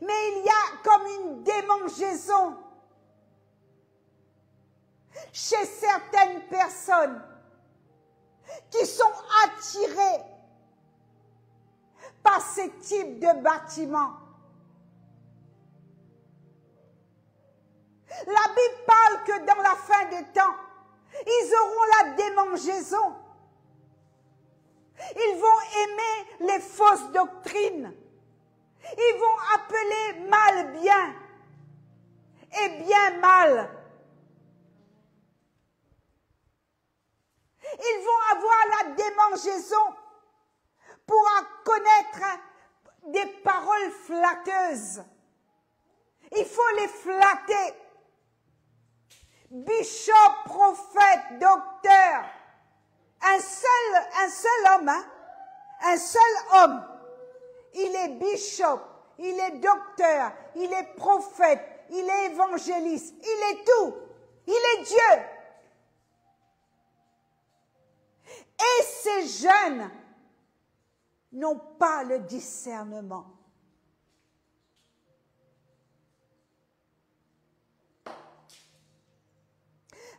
Mais il y a comme une démangeaison chez certaines personnes qui sont attirées par ce type de bâtiment. La Bible parle que dans la fin des temps, ils auront la démangeaison. Ils vont aimer les fausses doctrines. Ils vont appeler mal bien et bien mal. Ils vont avoir la démangeaison pour connaître des paroles flatteuses. Il faut les flatter. Bishop, prophète, docteur. Un seul homme, hein? Un seul homme. Il est bishop, il est docteur, il est prophète, il est évangéliste, il est tout. Il est Dieu. Et ces jeunes n'ont pas le discernement.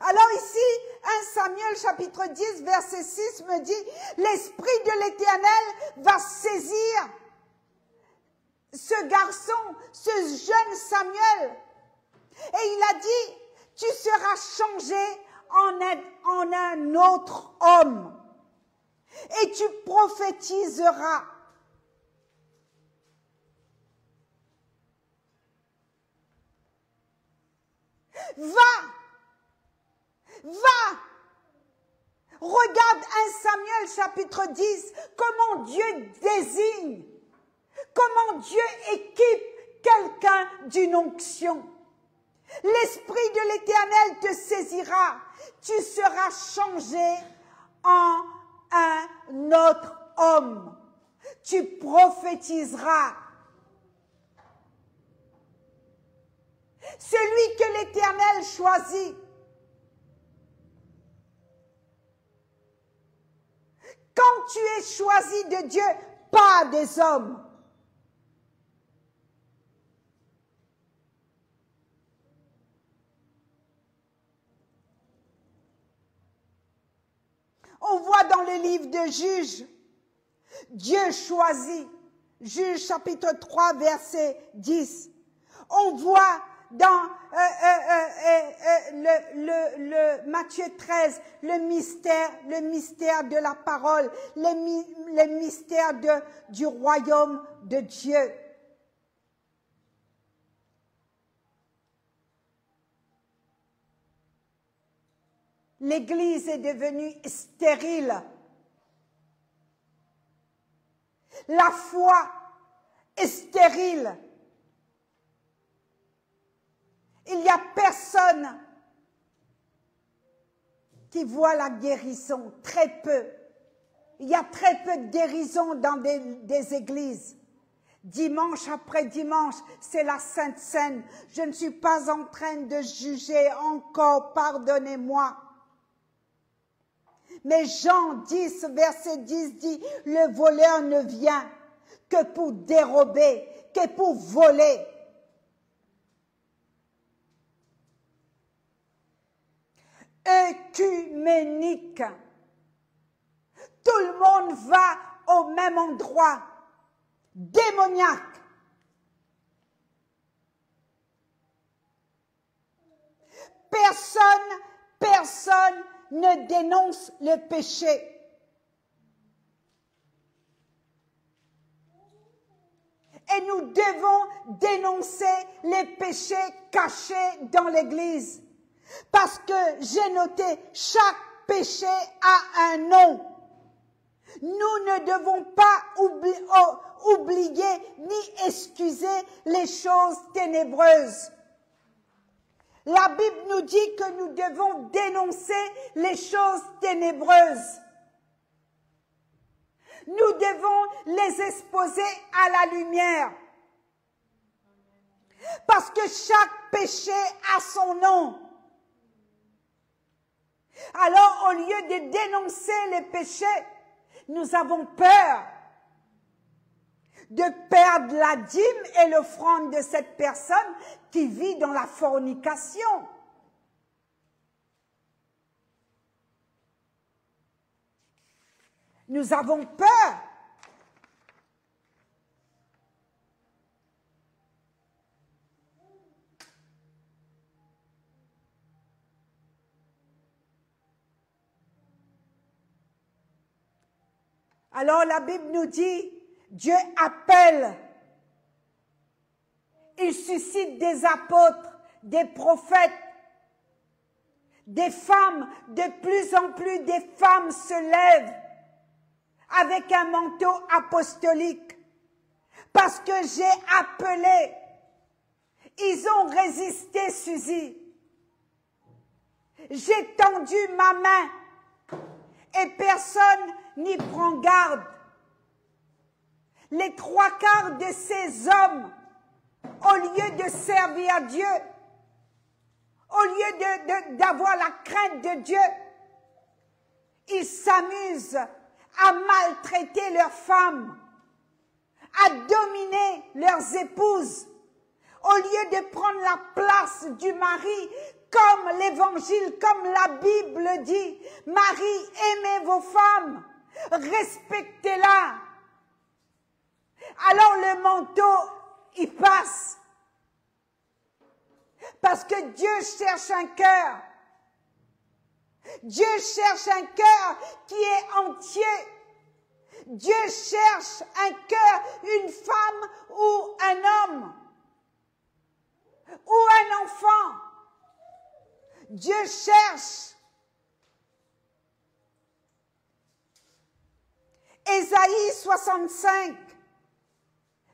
Alors ici, 1 Samuel chapitre 10, verset 6 me dit, l'Esprit de l'Éternel va saisir ce garçon, ce jeune Samuel. Et il a dit, tu seras changé en un autre homme. Et tu prophétiseras. Va, regarde 1 Samuel chapitre 10, comment Dieu désigne, comment Dieu équipe quelqu'un d'une onction. L'Esprit de l'Éternel te saisira, tu seras changé en un autre homme, tu prophétiseras. Celui que l'Éternel choisit. Quand tu es choisi de Dieu, pas des hommes. On voit dans le livre de Juges, Dieu choisit, Juges chapitre 3, verset 10. On voit dans le Matthieu 13, le mystère de la parole, le mystère du royaume de Dieu. L'Église est devenue stérile. La foi est stérile. Il n'y a personne qui voit la guérison, très peu. Il y a très peu de guérison dans des églises. Dimanche après dimanche, c'est la Sainte Seine. Je ne suis pas en train de juger encore, pardonnez-moi. Mais Jean 10, verset 10 dit, le voleur ne vient que pour dérober, que pour voler. Œcuménique. Tout le monde va au même endroit. Démoniaque. Personne ne dénonce le péché. Et nous devons dénoncer les péchés cachés dans l'Église. Parce que j'ai noté, chaque péché a un nom. Nous ne devons pas oublier ni excuser les choses ténébreuses. La Bible nous dit que nous devons dénoncer les choses ténébreuses. Nous devons les exposer à la lumière. Parce que chaque péché a son nom. Alors, au lieu de dénoncer les péchés, nous avons peur de perdre la dîme et l'offrande de cette personne qui vit dans la fornication. Nous avons peur. Alors la Bible nous dit, Dieu appelle, il suscite des apôtres, des prophètes, des femmes, de plus en plus des femmes se lèvent avec un manteau apostolique parce que j'ai appelé. Ils ont résisté, Suzy. J'ai tendu ma main et personne n'y prend garde. Les trois quarts de ces hommes, au lieu de servir à Dieu, au lieu d'avoir la crainte de Dieu, Ils s'amusent à maltraiter leurs femmes, à dominer leurs épouses, au lieu de prendre la place du mari, comme l'Évangile, comme la Bible dit. Marie, aimez vos femmes, respectez-la. Alors le manteau, il passe. Parce que Dieu cherche un cœur. Dieu cherche un cœur qui est entier. Dieu cherche un cœur, une femme ou un homme, ou un enfant. Dieu cherche. Ésaïe 65,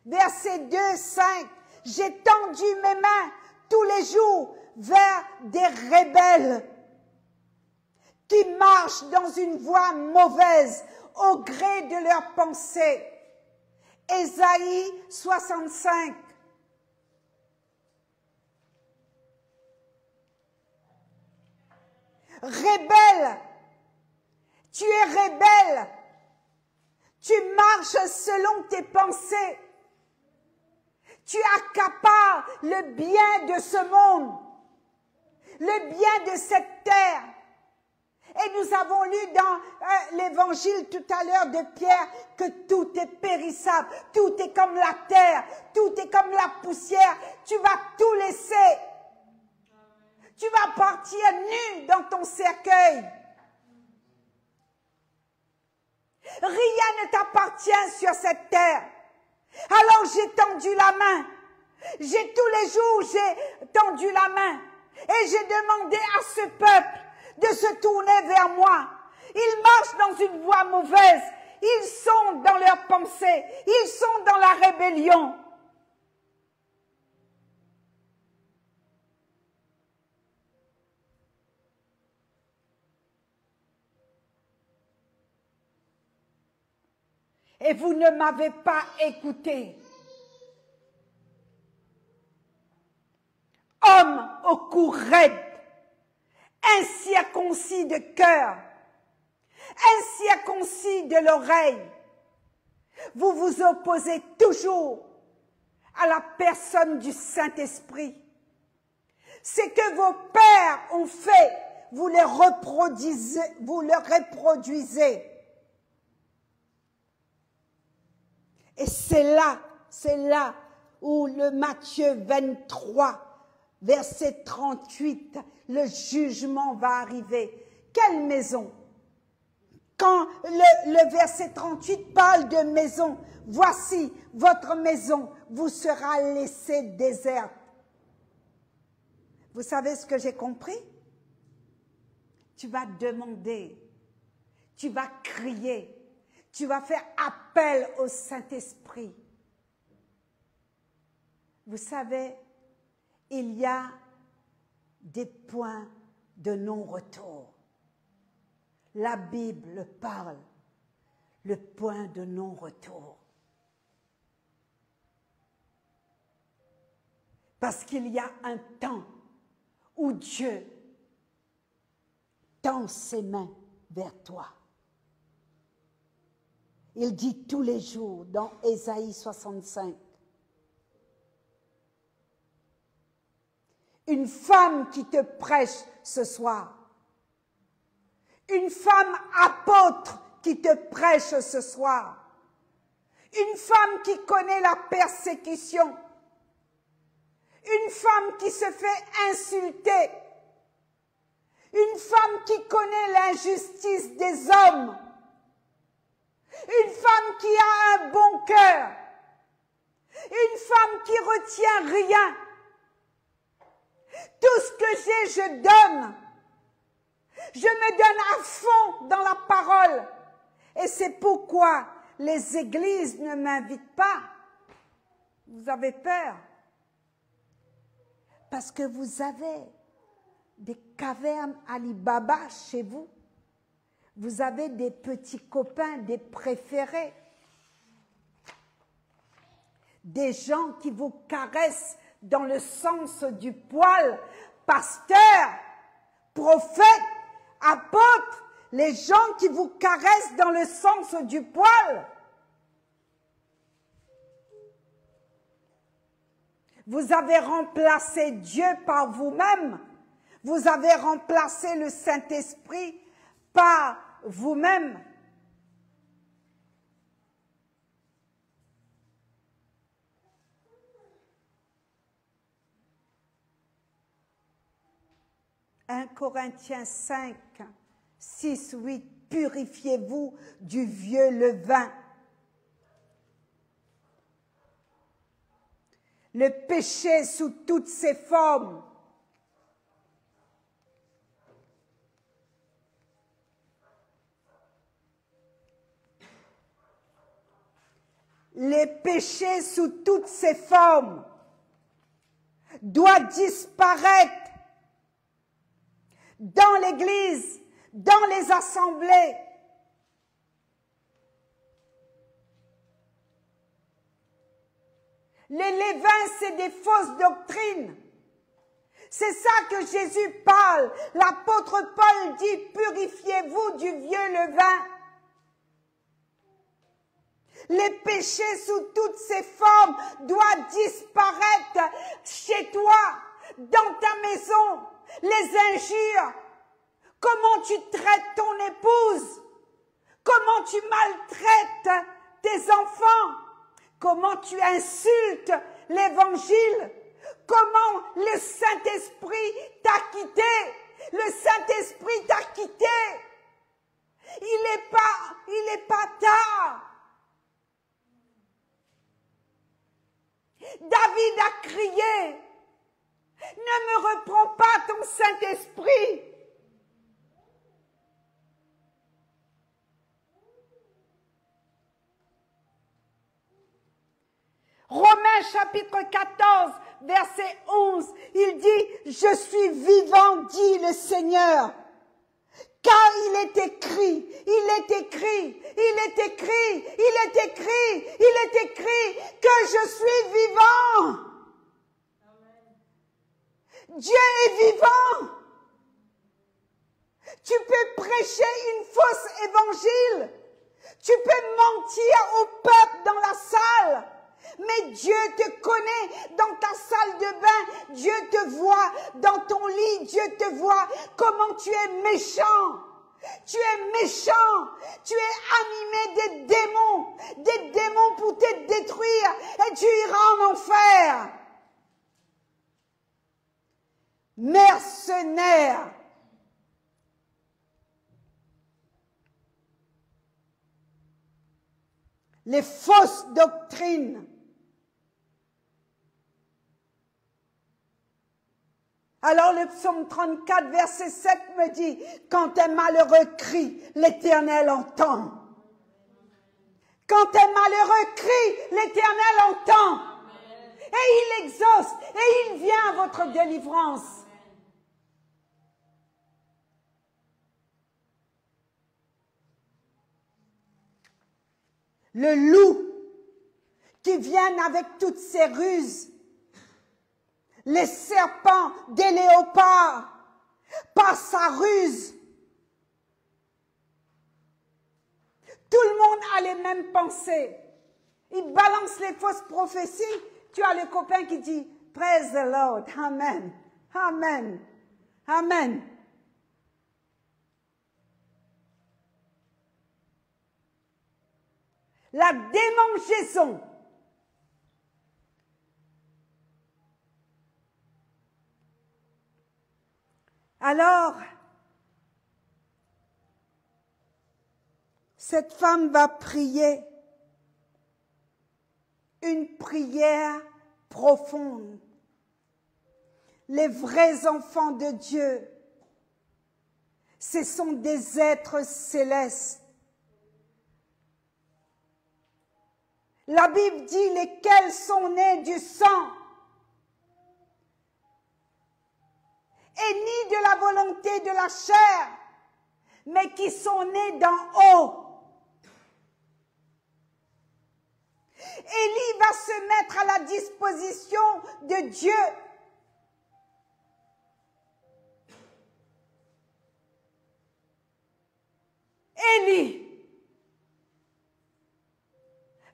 verset 2, 5. J'ai tendu mes mains tous les jours vers des rebelles qui marchent dans une voie mauvaise au gré de leurs pensées. Ésaïe 65. Rebelle, tu es rebelle, tu marches selon tes pensées, tu accapares le bien de ce monde, le bien de cette terre. Et nous avons lu dans l'évangile tout à l'heure de Pierre que tout est périssable, tout est comme la terre, tout est comme la poussière, tu vas tout laisser. Tu vas partir nu dans ton cercueil. Rien ne t'appartient sur cette terre. Alors j'ai tendu la main. Tous les jours, j'ai tendu la main. Et j'ai demandé à ce peuple de se tourner vers moi. Ils marchent dans une voie mauvaise. Ils sont dans leurs pensées. Ils sont dans la rébellion. Et vous ne m'avez pas écouté. Homme au cou raide, incirconcis de cœur, incirconcis de l'oreille, vous vous opposez toujours à la personne du Saint-Esprit. Ce que vos pères ont fait, vous le reproduisez. Et c'est là où le Matthieu 23, verset 38, le jugement va arriver. Quelle maison? Quand le verset 38 parle de maison, voici votre maison vous sera laissée déserte. Vous savez ce que j'ai compris? Tu vas demander, tu vas crier, tu vas faire appel au Saint-Esprit. Vous savez, il y a des points de non-retour. La Bible parle, le point de non-retour. Parce qu'il y a un temps où Dieu tend ses mains vers toi. Il dit tous les jours dans Ésaïe 65, une femme qui te prêche ce soir, une femme apôtre qui te prêche ce soir, une femme qui connaît la persécution, une femme qui se fait insulter, une femme qui connaît l'injustice des hommes, une femme qui a un bon cœur, une femme qui retient rien. Tout ce que j'ai, je donne. Je me donne à fond dans la parole. Et c'est pourquoi les églises ne m'invitent pas. Vous avez peur. Parce que vous avez des cavernes Alibaba chez vous. Vous avez des petits copains, des préférés. Des gens qui vous caressent dans le sens du poil. Pasteur, prophète, apôtre, Les gens qui vous caressent dans le sens du poil. Vous avez remplacé Dieu par vous-même. Vous avez remplacé le Saint-Esprit par vous-même. « 1 Corinthiens 5, 6, 8, purifiez-vous du vieux levain. » Le péché sous toutes ses formes. Les péchés sous toutes ses formes doivent disparaître dans l'Église, dans les assemblées. Les levains, c'est des fausses doctrines. C'est ça que Jésus parle. L'apôtre Paul dit, purifiez-vous du vieux levain. Les péchés sous toutes ses formes doivent disparaître chez toi, dans ta maison. Les injures, comment tu traites ton épouse, comment tu maltraites tes enfants, comment tu insultes l'évangile, comment le Saint-Esprit t'a quitté. Le Saint-Esprit t'a quitté. Il est pas tard. David a crié, ne me reprends pas ton Saint-Esprit. Romains chapitre 14, verset 11, il dit, je suis vivant, dit le Seigneur. Car il est écrit, il est écrit, il est écrit, il est écrit, il est écrit que je suis vivant. Dieu est vivant. Tu peux prêcher une fausse évangile. Tu peux mentir au peuple dans la salle. Mais Dieu te connaît dans ta salle de bain. Dieu te voit dans ton lit. Dieu te voit comment tu es méchant. Tu es méchant. Tu es animé des démons pour te détruire. Et tu iras en enfer. Mercenaire. Les fausses doctrines. Alors le psaume 34, verset 7 me dit, quand un malheureux crie, l'Éternel entend. Quand un malheureux crie, l'Éternel entend. Et il exauce, et il vient à votre délivrance. Le loup qui vient avec toutes ses ruses, les serpents des léopards, par sa ruse. Tout le monde a les mêmes pensées. Il balance les fausses prophéties. Tu as le copain qui dit, praise the Lord, amen, amen, amen. La démangeaison. Alors, cette femme va prier une prière profonde. Les vrais enfants de Dieu, ce sont des êtres célestes. La Bible dit lesquels sont nés du sang et ni de la volonté de la chair, mais qui sont nés d'en haut. Élie va se mettre à la disposition de Dieu.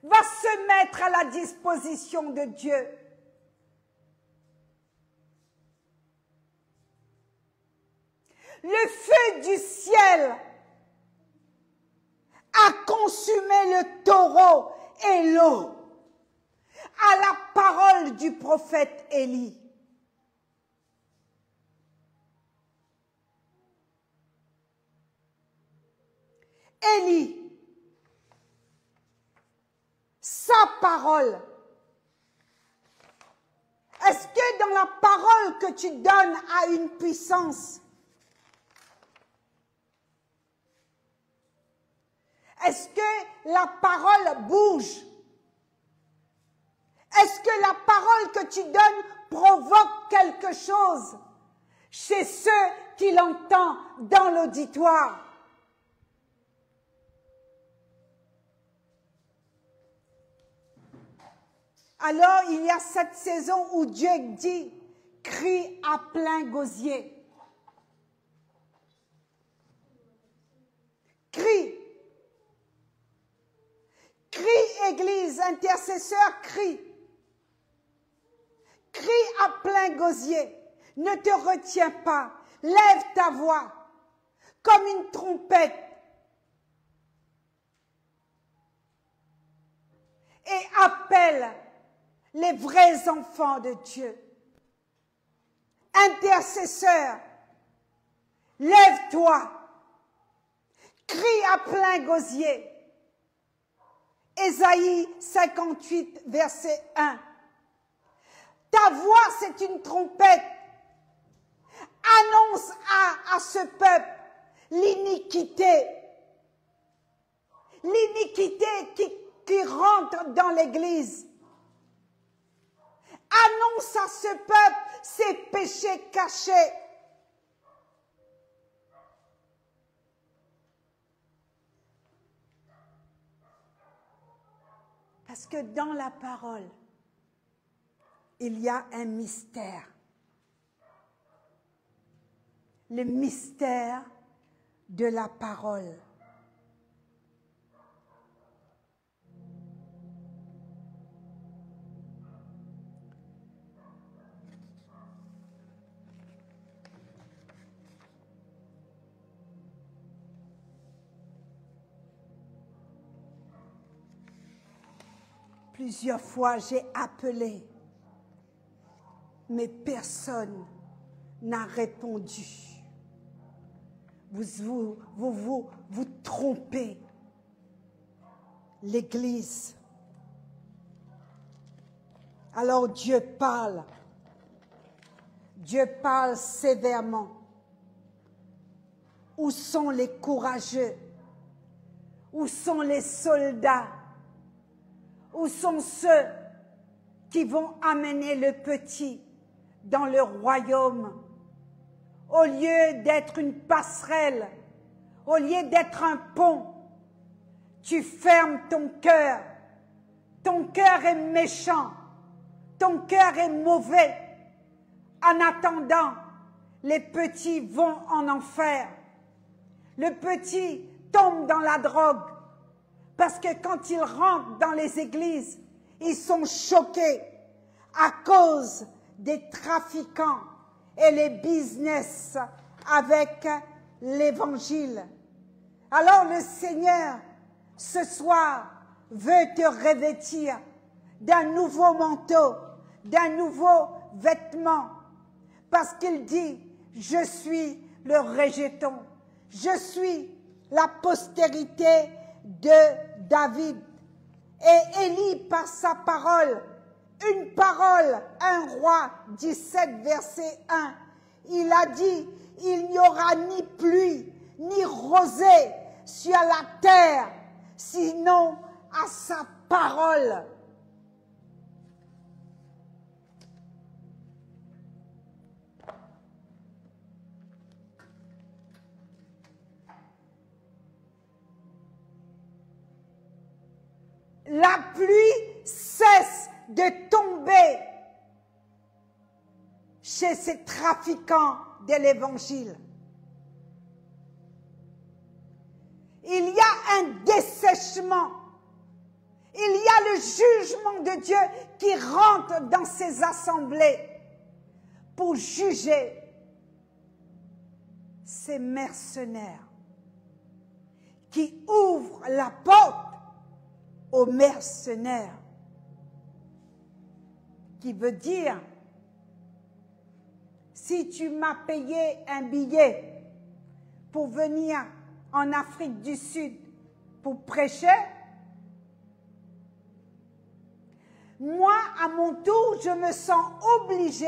va se mettre à la disposition de Dieu. Le feu du ciel a consumé le taureau et l'eau à la parole du prophète Élie. Élie, sa parole. Est-ce que dans la parole que tu donnes a une puissance? Est-ce que la parole bouge? Est-ce que la parole que tu donnes provoque quelque chose chez ceux qui l'entendent dans l'auditoire? Alors, il y a cette saison où Dieu dit, crie à plein gosier. Crie. Crie, Église, intercesseur, crie. Crie à plein gosier. Ne te retiens pas. Lève ta voix comme une trompette. Et appelle les vrais enfants de Dieu. Intercesseur, lève-toi, crie à plein gosier. Ésaïe 58, verset 1. Ta voix, c'est une trompette. Annonce à ce peuple l'iniquité. L'iniquité qui rentre dans l'Église. Annonce à ce peuple ses péchés cachés. Parce que dans la parole, il y a un mystère. Le mystère de la parole. Plusieurs fois, j'ai appelé, mais personne n'a répondu. Vous trompez l'Église. Alors Dieu parle. Dieu parle sévèrement. Où sont les courageux? Où sont les soldats? Où sont ceux qui vont amener le petit dans le royaume? Au lieu d'être une passerelle, au lieu d'être un pont, tu fermes ton cœur. Ton cœur est méchant. Ton cœur est mauvais. En attendant, les petits vont en enfer. Le petit tombe dans la drogue. Parce que quand ils rentrent dans les églises, ils sont choqués à cause des trafiquants et les business avec l'évangile. Alors le Seigneur, ce soir, veut te revêtir d'un nouveau manteau, d'un nouveau vêtement. Parce qu'il dit, je suis le rejeton, je suis la postérité de David. Et Élie, par sa parole, une parole, un roi, 17 verset 1, il a dit, il n'y aura ni pluie, ni rosée sur la terre, sinon à sa parole. La pluie cesse de tomber chez ces trafiquants de l'évangile. Il y a un dessèchement. Il y le jugement de Dieu qui rentre dans ces assemblées pour juger ces mercenaires qui ouvrent la porte aux mercenaires. Qui veut dire, si tu m'as payé un billet pour venir en Afrique du Sud pour prêcher, moi, à mon tour, je me sens obligée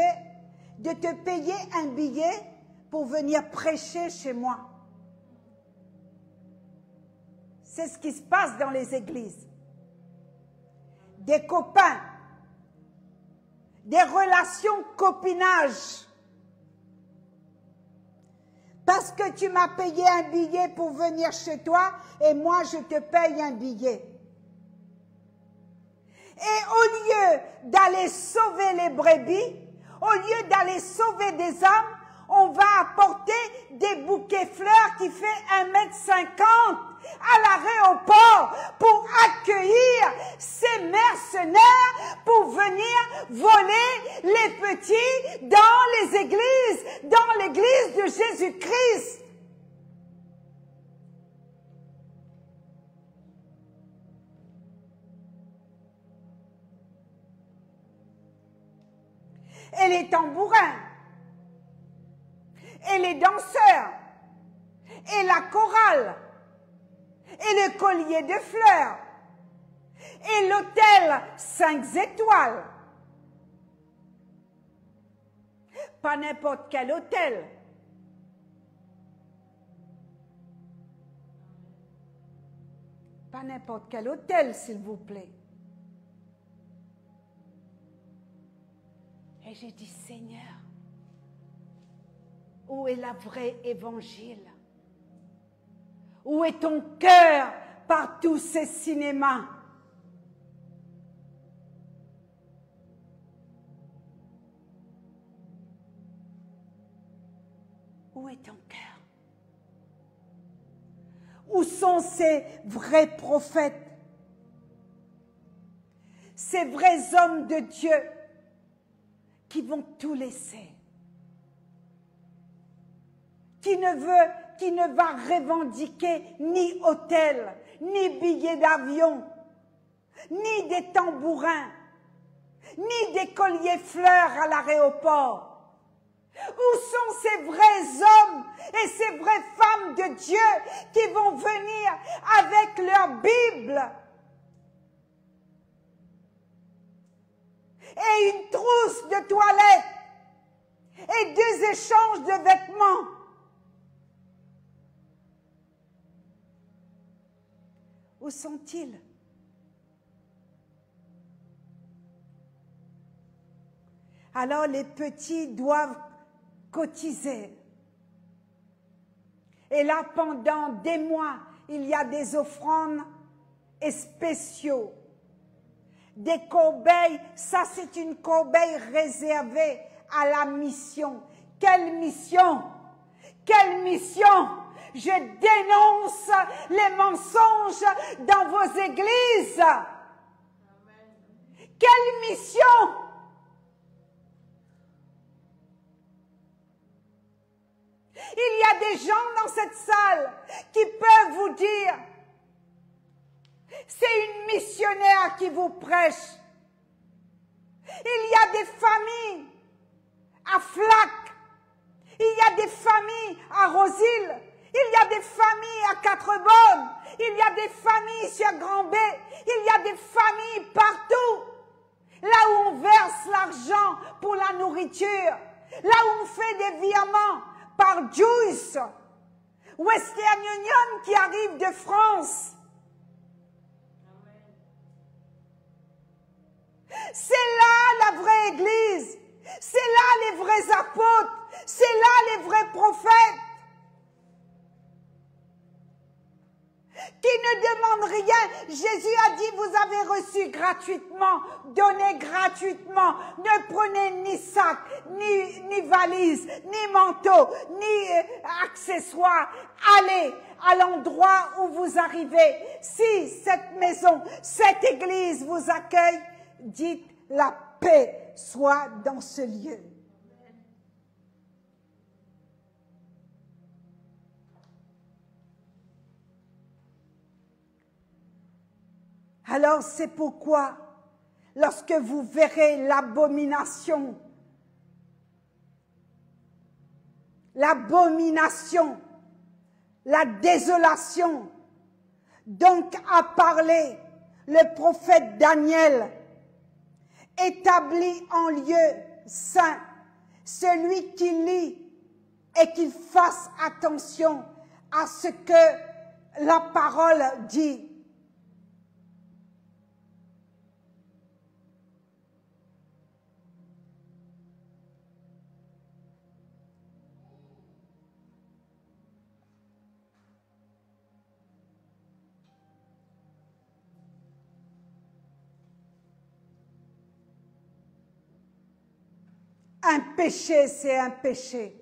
de te payer un billet pour venir prêcher chez moi. C'est ce qui se passe dans les églises. Des copains, des relations copinage. Parce que tu m'as payé un billet pour venir chez toi et moi je te paye un billet. Et au lieu d'aller sauver les brebis, au lieu d'aller sauver des âmes, on va apporter des bouquets fleurs qui fait 1,50 m à l'aéroport pour accueillir ces mercenaires pour venir voler les petits dans les églises, dans l'église de Jésus-Christ. Et les tambourins, et les danseurs, et la chorale, et le collier de fleurs, et l'hôtel 5 étoiles. Pas n'importe quel hôtel. Pas n'importe quel hôtel, s'il vous plaît. Et j'ai dit, Seigneur, où est la vraie évangile? Où est ton cœur par tous ces cinémas? Où est ton cœur? Où sont ces vrais prophètes? Ces vrais hommes de Dieu qui vont tout laisser? Qui ne va revendiquer ni hôtel, ni billets d'avion, ni des tambourins, ni des colliers fleurs à l'aéroport. Où sont ces vrais hommes et ces vraies femmes de Dieu qui vont venir avec leur Bible et une trousse de toilette et 2 échanges de vêtements? Où sont-ils? Alors les petits doivent cotiser. Et là, pendant des mois, il y a des offrandes spéciaux. Des corbeilles, ça c'est une corbeille réservée à la mission. Quelle mission? Quelle mission? Je dénonce les mensonges dans vos églises. Amen. Quelle mission? Il y a des gens dans cette salle qui peuvent vous dire, c'est une missionnaire qui vous prêche. Il y a des familles à Flac, il y a des familles à Rosil, il y a des familles à Quatre-Bonnes, il y a des familles sur Grand-B, il y a des familles partout. Là où on verse l'argent pour la nourriture, là où on fait des virements par Juice, Western Union qui arrive de France. C'est là la vraie église, c'est là les vrais apôtres, c'est là les vrais prophètes. Qui ne demande rien. Jésus a dit, vous avez reçu gratuitement, donnez gratuitement. Ne prenez ni sac, ni valise, ni manteau, ni accessoires. Allez à l'endroit où vous arrivez. Si cette maison, cette église l'Église vous accueille, dites la paix soit dans ce lieu. Alors c'est pourquoi, lorsque vous verrez l'abomination, la désolation, donc a parlé le prophète Daniel, établi en lieu saint, celui qui lit et qui fasse attention à ce que la parole dit. Un péché, c'est un péché.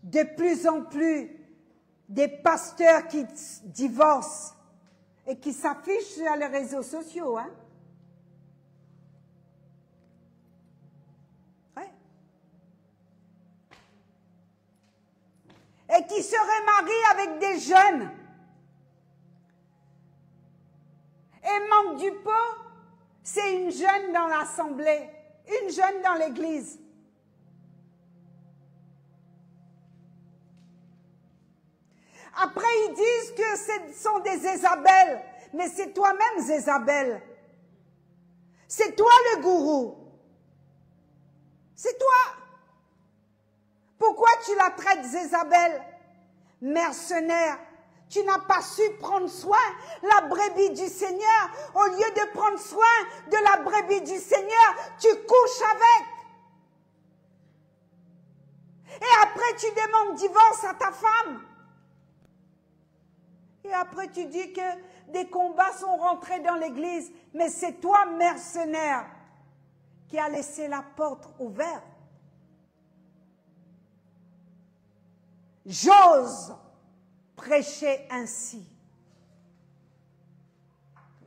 De plus en plus, des pasteurs qui divorcent et qui s'affichent sur les réseaux sociaux, hein? Ouais. Et qui se remarient avec des jeunes. Et manque du pot, c'est une jeune dans l'assemblée, une jeune dans l'église. Après, ils disent que ce sont des Jézabel, mais c'est toi-même Jézabel. C'est toi le gourou. C'est toi. Pourquoi tu la traites Jézabel? Mercenaire. Tu n'as pas su prendre soin de la brebis du Seigneur. Au lieu de prendre soin de la brebis du Seigneur, tu couches avec. Et après, tu demandes divorce à ta femme. Et après, tu dis que des combats sont rentrés dans l'église. Mais c'est toi, mercenaire, qui a laissé la porte ouverte. J'ose prêcher ainsi.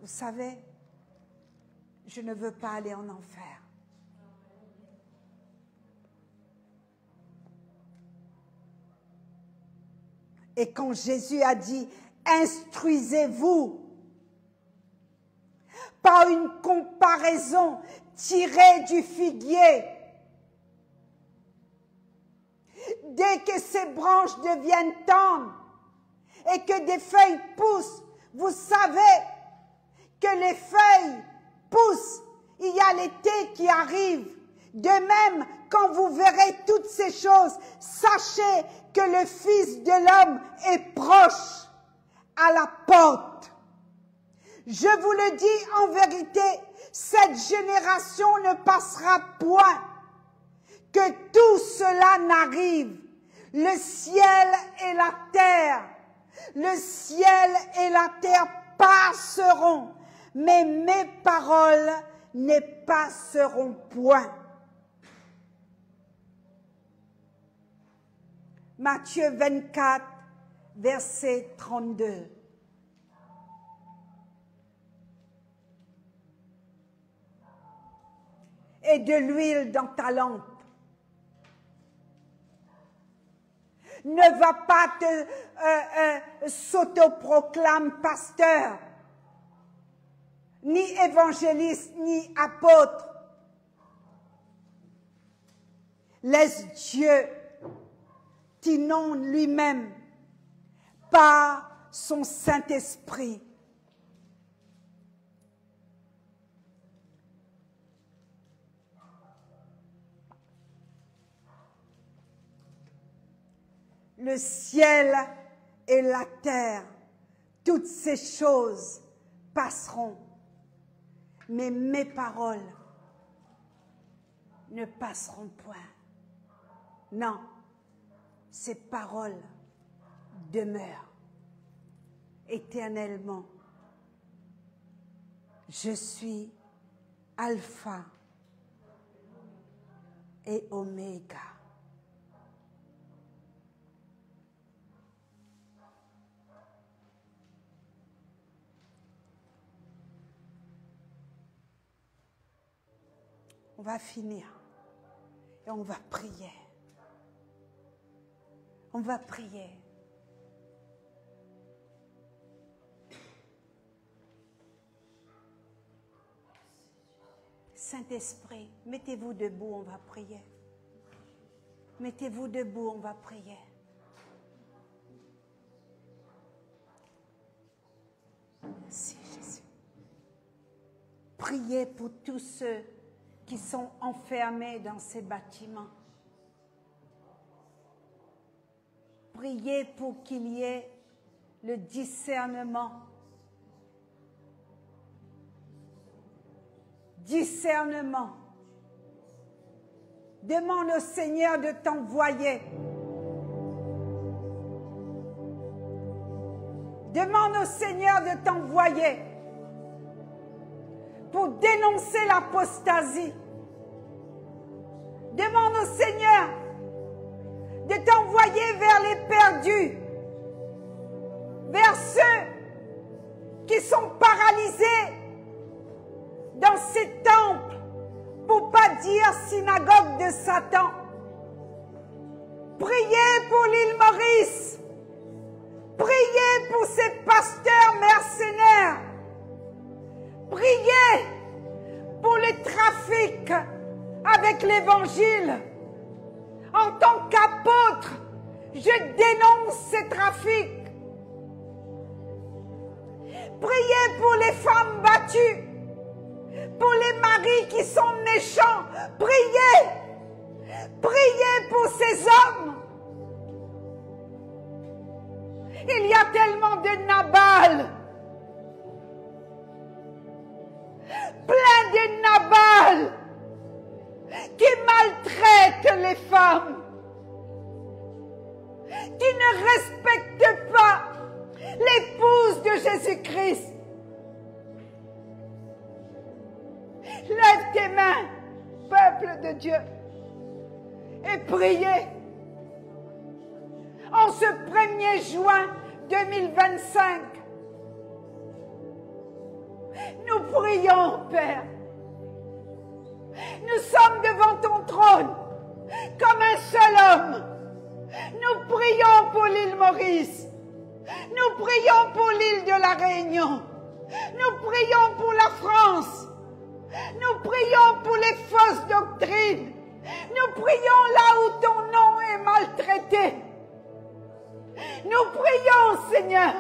Vous savez, je ne veux pas aller en enfer. Et quand Jésus a dit, instruisez-vous par une comparaison tirée du figuier. Dès que ces branches deviennent tendres et que des feuilles poussent, vous savez que les feuilles poussent, il y a l'été qui arrive. De même, quand vous verrez toutes ces choses, sachez que le Fils de l'homme est proche à la porte. Je vous le dis en vérité, cette génération ne passera point que tout cela n'arrive. Le ciel et la terre passeront, mais mes paroles ne passeront point. Matthieu 24, verset 32. Et de l'huile dans ta lampe. Ne va pas te s'autoproclame pasteur, ni évangéliste, ni apôtre. Laisse Dieu t'inonde lui-même par son Saint-Esprit. Le ciel et la terre, toutes ces choses passeront, mais mes paroles ne passeront point. Non, ces paroles demeurent éternellement. Je suis Alpha et Oméga. On va finir. Et on va prier. On va prier. Saint-Esprit, mettez-vous debout, on va prier. Mettez-vous debout, on va prier. Merci Jésus. Priez pour tous ceux qui sont enfermés dans ces bâtiments. Priez pour qu'il y ait le discernement. Discernement. Demande au Seigneur de t'envoyer. Demande au Seigneur de t'envoyer pour dénoncer l'apostasie. Demande au Seigneur de t'envoyer vers les perdus, vers ceux qui sont paralysés dans ces temples, pour pas dire synagogue de Satan. Priez pour l'île Maurice. Priez pour ces pasteurs mercenaires. Priez pour le trafic avec l'évangile. En tant qu'apôtre, je dénonce ces trafics. Priez pour les femmes battues. Pour les maris qui sont méchants, priez. Priez pour ces hommes. Il y a tellement de Nabal. Plein de Nabal qui maltraitent les femmes, qui ne respectent pas l'épouse de Jésus-Christ. Lève tes mains, peuple de Dieu, et priez. En ce 1er juin 2025, nous prions, Père. Nous sommes devant ton trône comme un seul homme. Nous prions pour l'île Maurice. Nous prions pour l'île de la Réunion. Nous prions pour la France. Nous prions pour les fausses doctrines. Nous prions là où ton nom est maltraité. Nous prions, Seigneur,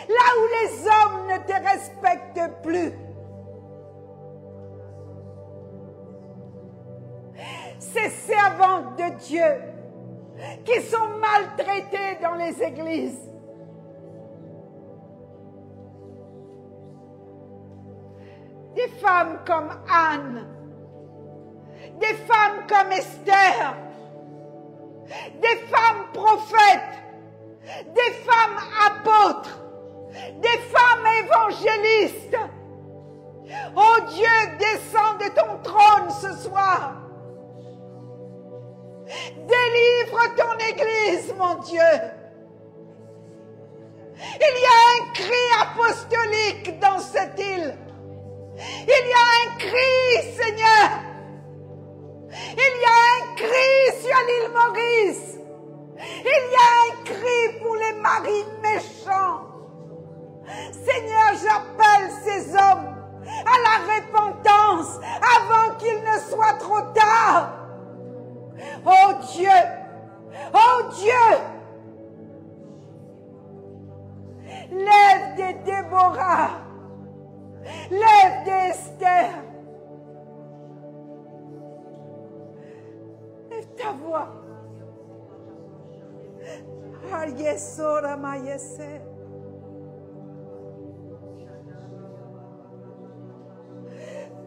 là où les hommes ne te respectent plus. Ces servantes de Dieu qui sont maltraitées dans les églises. Des femmes comme Anne, des femmes comme Esther, des femmes prophètes, des femmes apôtres, des femmes évangélistes. Oh Dieu, descends de ton trône ce soir. Délivre ton Église, mon Dieu. Il y a un cri apostolique dans cette île. Il y a un cri, Seigneur. Il y a un cri sur l'île Maurice. Il y a un cri pour les maris méchants. Seigneur, j'appelle ces hommes à la repentance avant qu'il ne soit trop tard. Oh Dieu, oh Dieu, lève des Déborah, lève des Esther. Lève ta voix. Ayesora Mayese.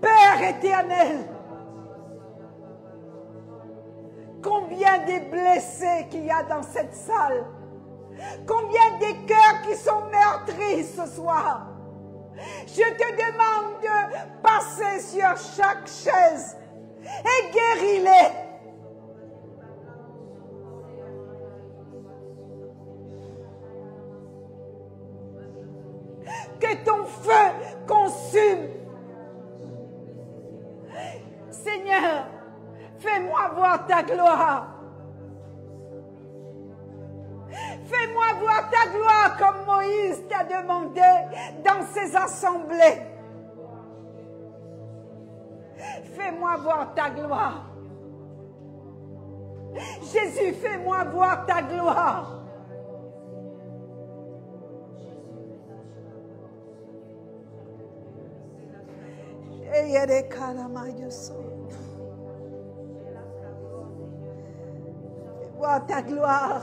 Père éternel, combien de blessés qu'il y a dans cette salle, combien de cœurs qui sont meurtris ce soir. Je te demande de passer sur chaque chaise et guéris-les. Que ton feu consume ta gloire. Fais-moi voir ta gloire comme Moïse t'a demandé dans ses assemblées. Fais-moi voir ta gloire. Jésus, fais-moi voir ta gloire. Voir ta gloire.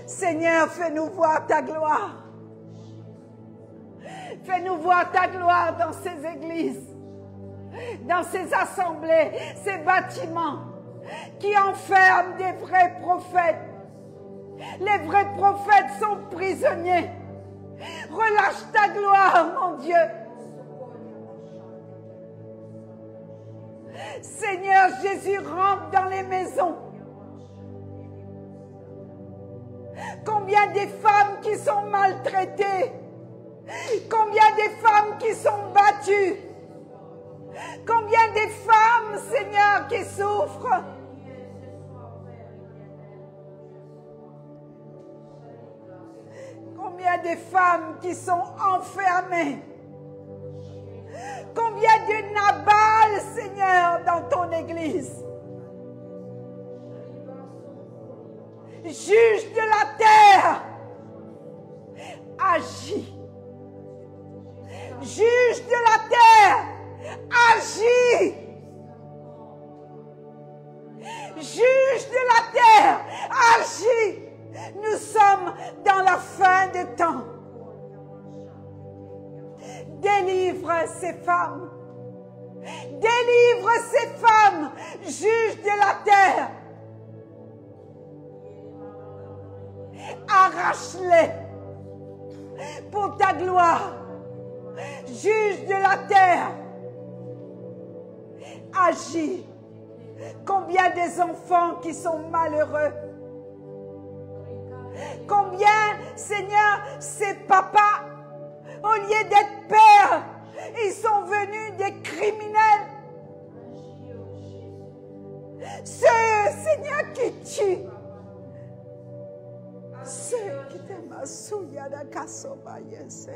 Seigneur, fais-nous voir ta gloire. Fais-nous voir ta gloire dans ces églises, dans ces assemblées, ces bâtiments qui enferment des vrais prophètes. Les vrais prophètes sont prisonniers. Relâche ta gloire, mon Dieu. Seigneur Jésus, rentre dans les maisons. Combien des femmes qui sont maltraitées, combien des femmes qui sont battues, combien des femmes, Seigneur, qui souffrent. Combien de femmes qui sont enfermées. Combien de Nabal, Seigneur, dans ton église. Juge de la terre, agis. Juge de la terre, agis. Juge de la terre, agis. Nous sommes dans la fin des temps. Délivre ces femmes. Délivre ces femmes, juges de la terre. Arrache-les pour ta gloire. Juge de la terre. Agis. Combien des enfants qui sont malheureux. Combien, Seigneur, ces papas, au lieu d'être pères, ils sont venus des criminels. Ceux, Seigneur, qui tuent. Ceux qui t'aiment à souiller de Kassoba, yes.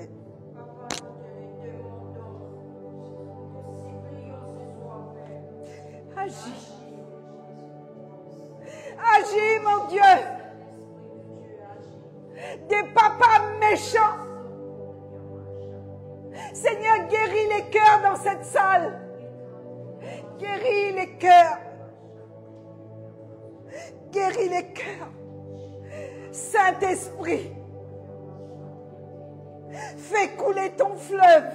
Agis. Agis, mon Dieu. Des papas méchants. Seigneur, guéris les cœurs dans cette salle. Guéris les cœurs. Guéris les cœurs. Saint-Esprit, fais couler ton fleuve.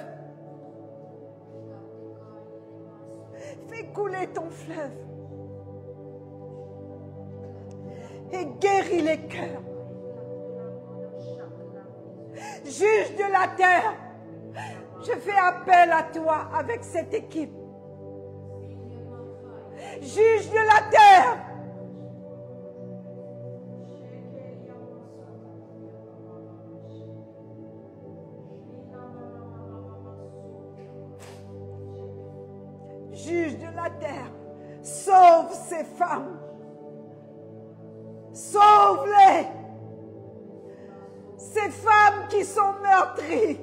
Fais couler ton fleuve. Et guéris les cœurs. Juge de la terre, je fais appel à toi avec cette équipe. Juge de la terre. Juge de la terre, sauve ces femmes. Sauve-les. Ces femmes qui sont meurtries.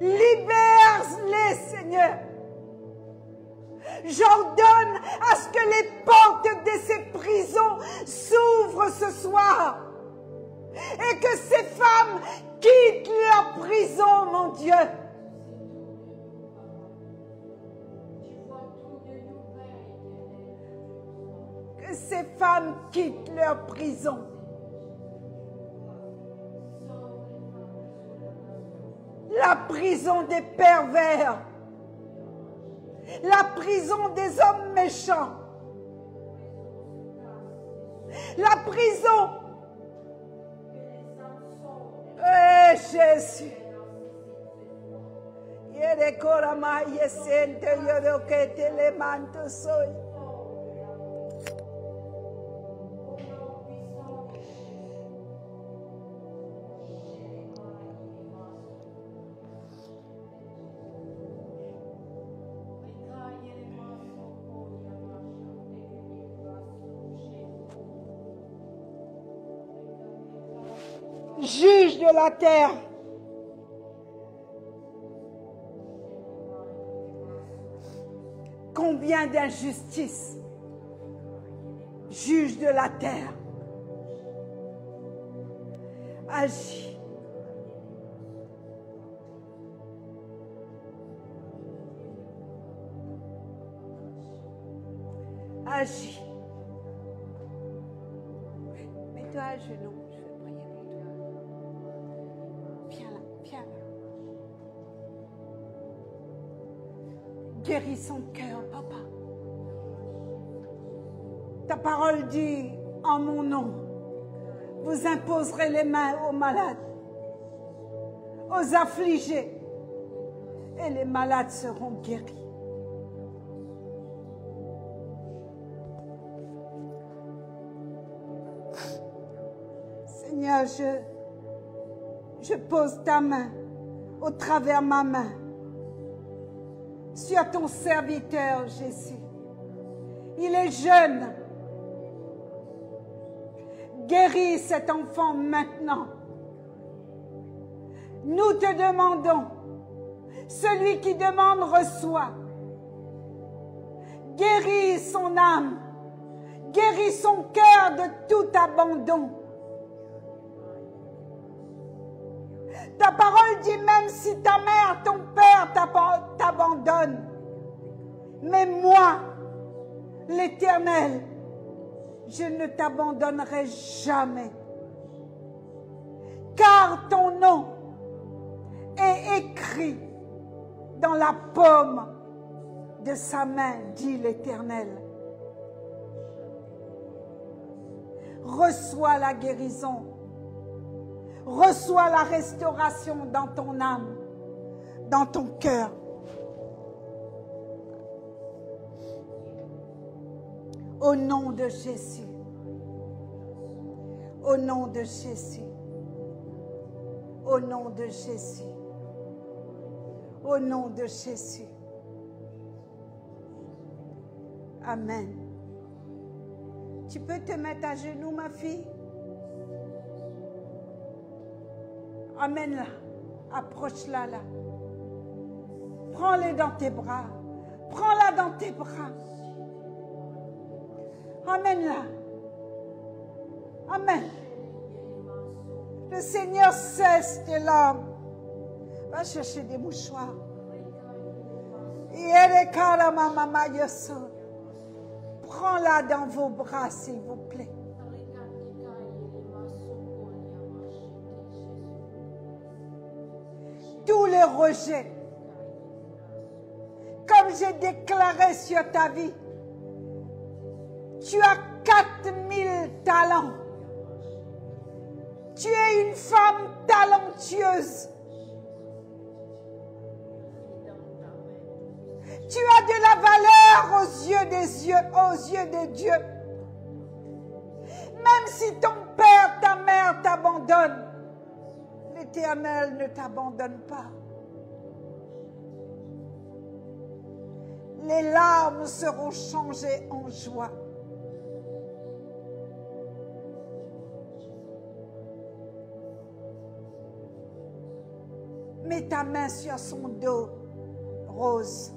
Libère-les, Seigneur. J'ordonne à ce que les portes de ces prisons s'ouvrent ce soir. Et que ces femmes quittent leur prison, mon Dieu. Que ces femmes quittent leur prison. La prison des pervers. La prison des hommes méchants. La prison. Eh Jésus. Yere korama yesente yorokete le manto soy. juge de la terre. Combien d'injustices, juge de la terre, agis. Agis. Mets-toi à genoux, je vais prier pour toi. Viens là, viens là. Guéris son cœur, papa. Ta parole dit, en mon nom, vous imposerez les mains aux malades, aux affligés, et les malades seront guéris. Seigneur, je pose ta main au travers ma main sur ton serviteur Jésus. Il est jeune. Guéris cet enfant maintenant. Nous te demandons, celui qui demande reçoit. Guéris son âme. Guéris son cœur de tout abandon. Ta parole dit même si ta mère, ton père t'abandonnent. Mais moi, l'Éternel, je ne t'abandonnerai jamais. Car ton nom est écrit dans la paume de sa main, dit l'Éternel. Reçois la guérison. Reçois la restauration dans ton âme, dans ton cœur. Au nom de Jésus. Au nom de Jésus. Au nom de Jésus. Au nom de Jésus. Amen. Tu peux te mettre à genoux, ma fille? Amène-la, approche-la là. Prends-la dans tes bras. Prends-la dans tes bras. Amène-la. Amen. Le Seigneur cesse tes larmes. Va chercher des mouchoirs. Prends-la dans vos bras, s'il vous plaît. Tous les rejets, comme j'ai déclaré sur ta vie, tu as 4000 talents. Tu es une femme talentueuse. Tu as de la valeur aux yeux de Dieu. Même si ton père, ta mère t'abandonnent, l'Éternel ne t'abandonne pas. Les larmes seront changées en joie. Mets ta main sur son dos, Rose.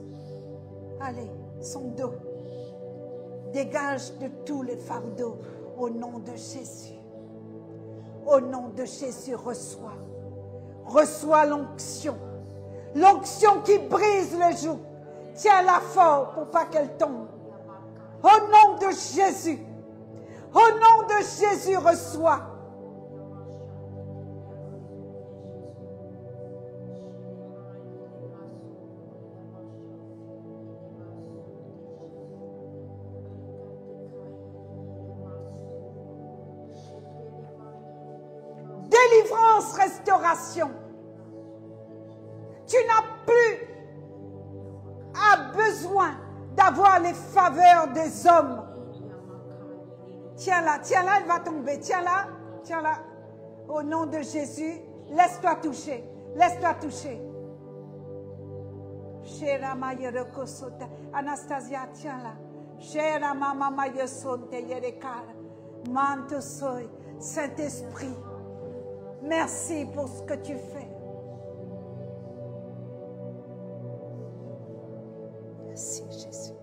Allez, son dos. Dégage de tous les fardeaux au nom de Jésus. Au nom de Jésus, reçois. Reçois l'onction. L'onction qui brise le joug. Tiens-la fort pour pas qu'elle tombe. Au nom de Jésus. Au nom de Jésus, reçois. Délivrance, restauration. Tu n'as plus besoin d'avoir les faveurs des hommes. Tiens-la, elle va tomber. Tiens-la, tiens-la. Au nom de Jésus, laisse-toi toucher. Laisse-toi toucher. Anastasia, tiens-la. Saint-Esprit, Merci pour ce que tu fais. Merci Jésus.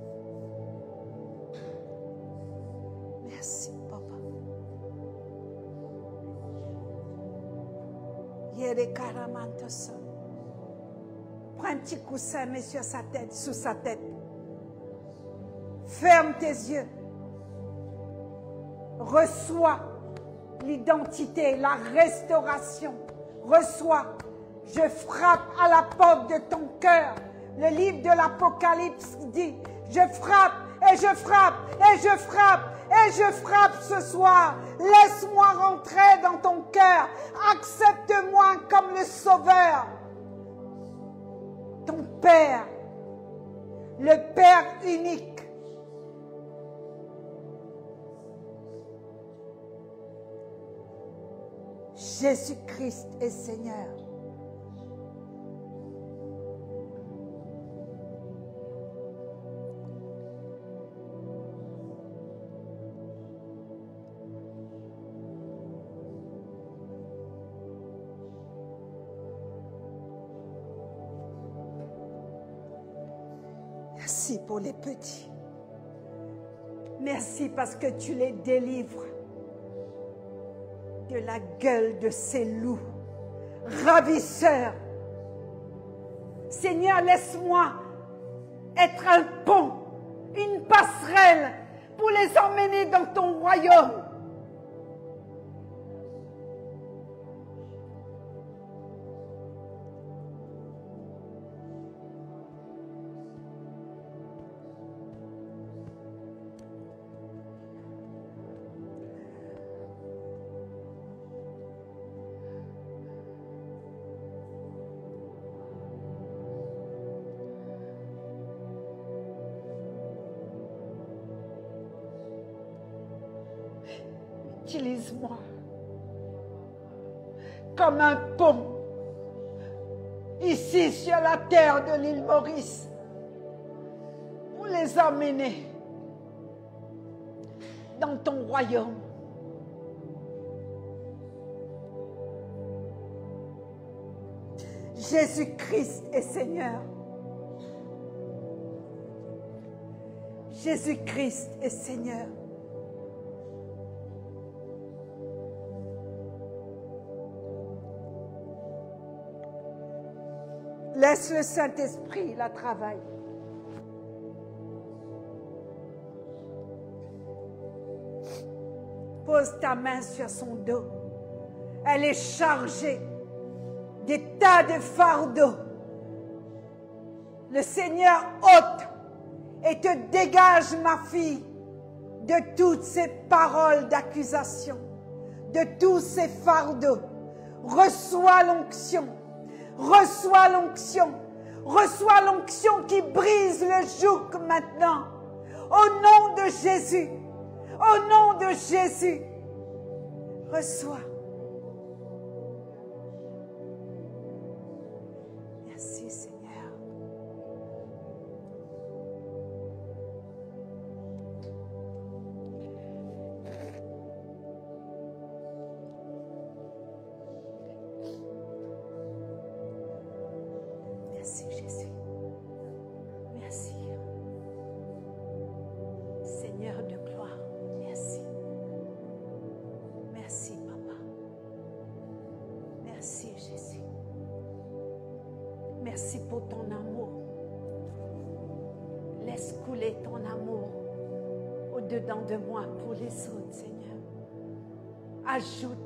Merci Papa. Yere karamantoso. Prends un petit coussin, mets sur sa tête, sous sa tête. Ferme tes yeux. Reçois l'identité, la restauration. Reçois. Je frappe à la porte de ton cœur. Le livre de l'Apocalypse dit, je frappe et je frappe et je frappe et je frappe ce soir. Laisse-moi rentrer dans ton cœur. Accepte-moi comme le Sauveur. Ton Père, le Père unique. Jésus-Christ est Seigneur. Merci pour les petits. Merci parce que tu les délivres de la gueule de ces loups ravisseurs. Seigneur, laisse-moi être un pont, une passerelle pour les emmener dans ton royaume. Utilise-moi comme un pont ici sur la terre de l'île Maurice pour les emmener dans ton royaume. Jésus-Christ est Seigneur. Jésus-Christ est Seigneur. Laisse le Saint-Esprit la travailler. Pose ta main sur son dos. Elle est chargée des tas de fardeaux. Le Seigneur ôte et te dégage, ma fille, de toutes ces paroles d'accusation, de tous ces fardeaux. Reçois l'onction. Reçois l'onction. Reçois l'onction qui brise le joug maintenant. Au nom de Jésus. Au nom de Jésus. Reçois. Merci Seigneur. Merci Jésus. Merci. Seigneur de gloire, merci. Merci Papa. Merci Jésus. Merci pour ton amour. Laisse couler ton amour au-dedans de moi pour les autres, Seigneur. Ajoute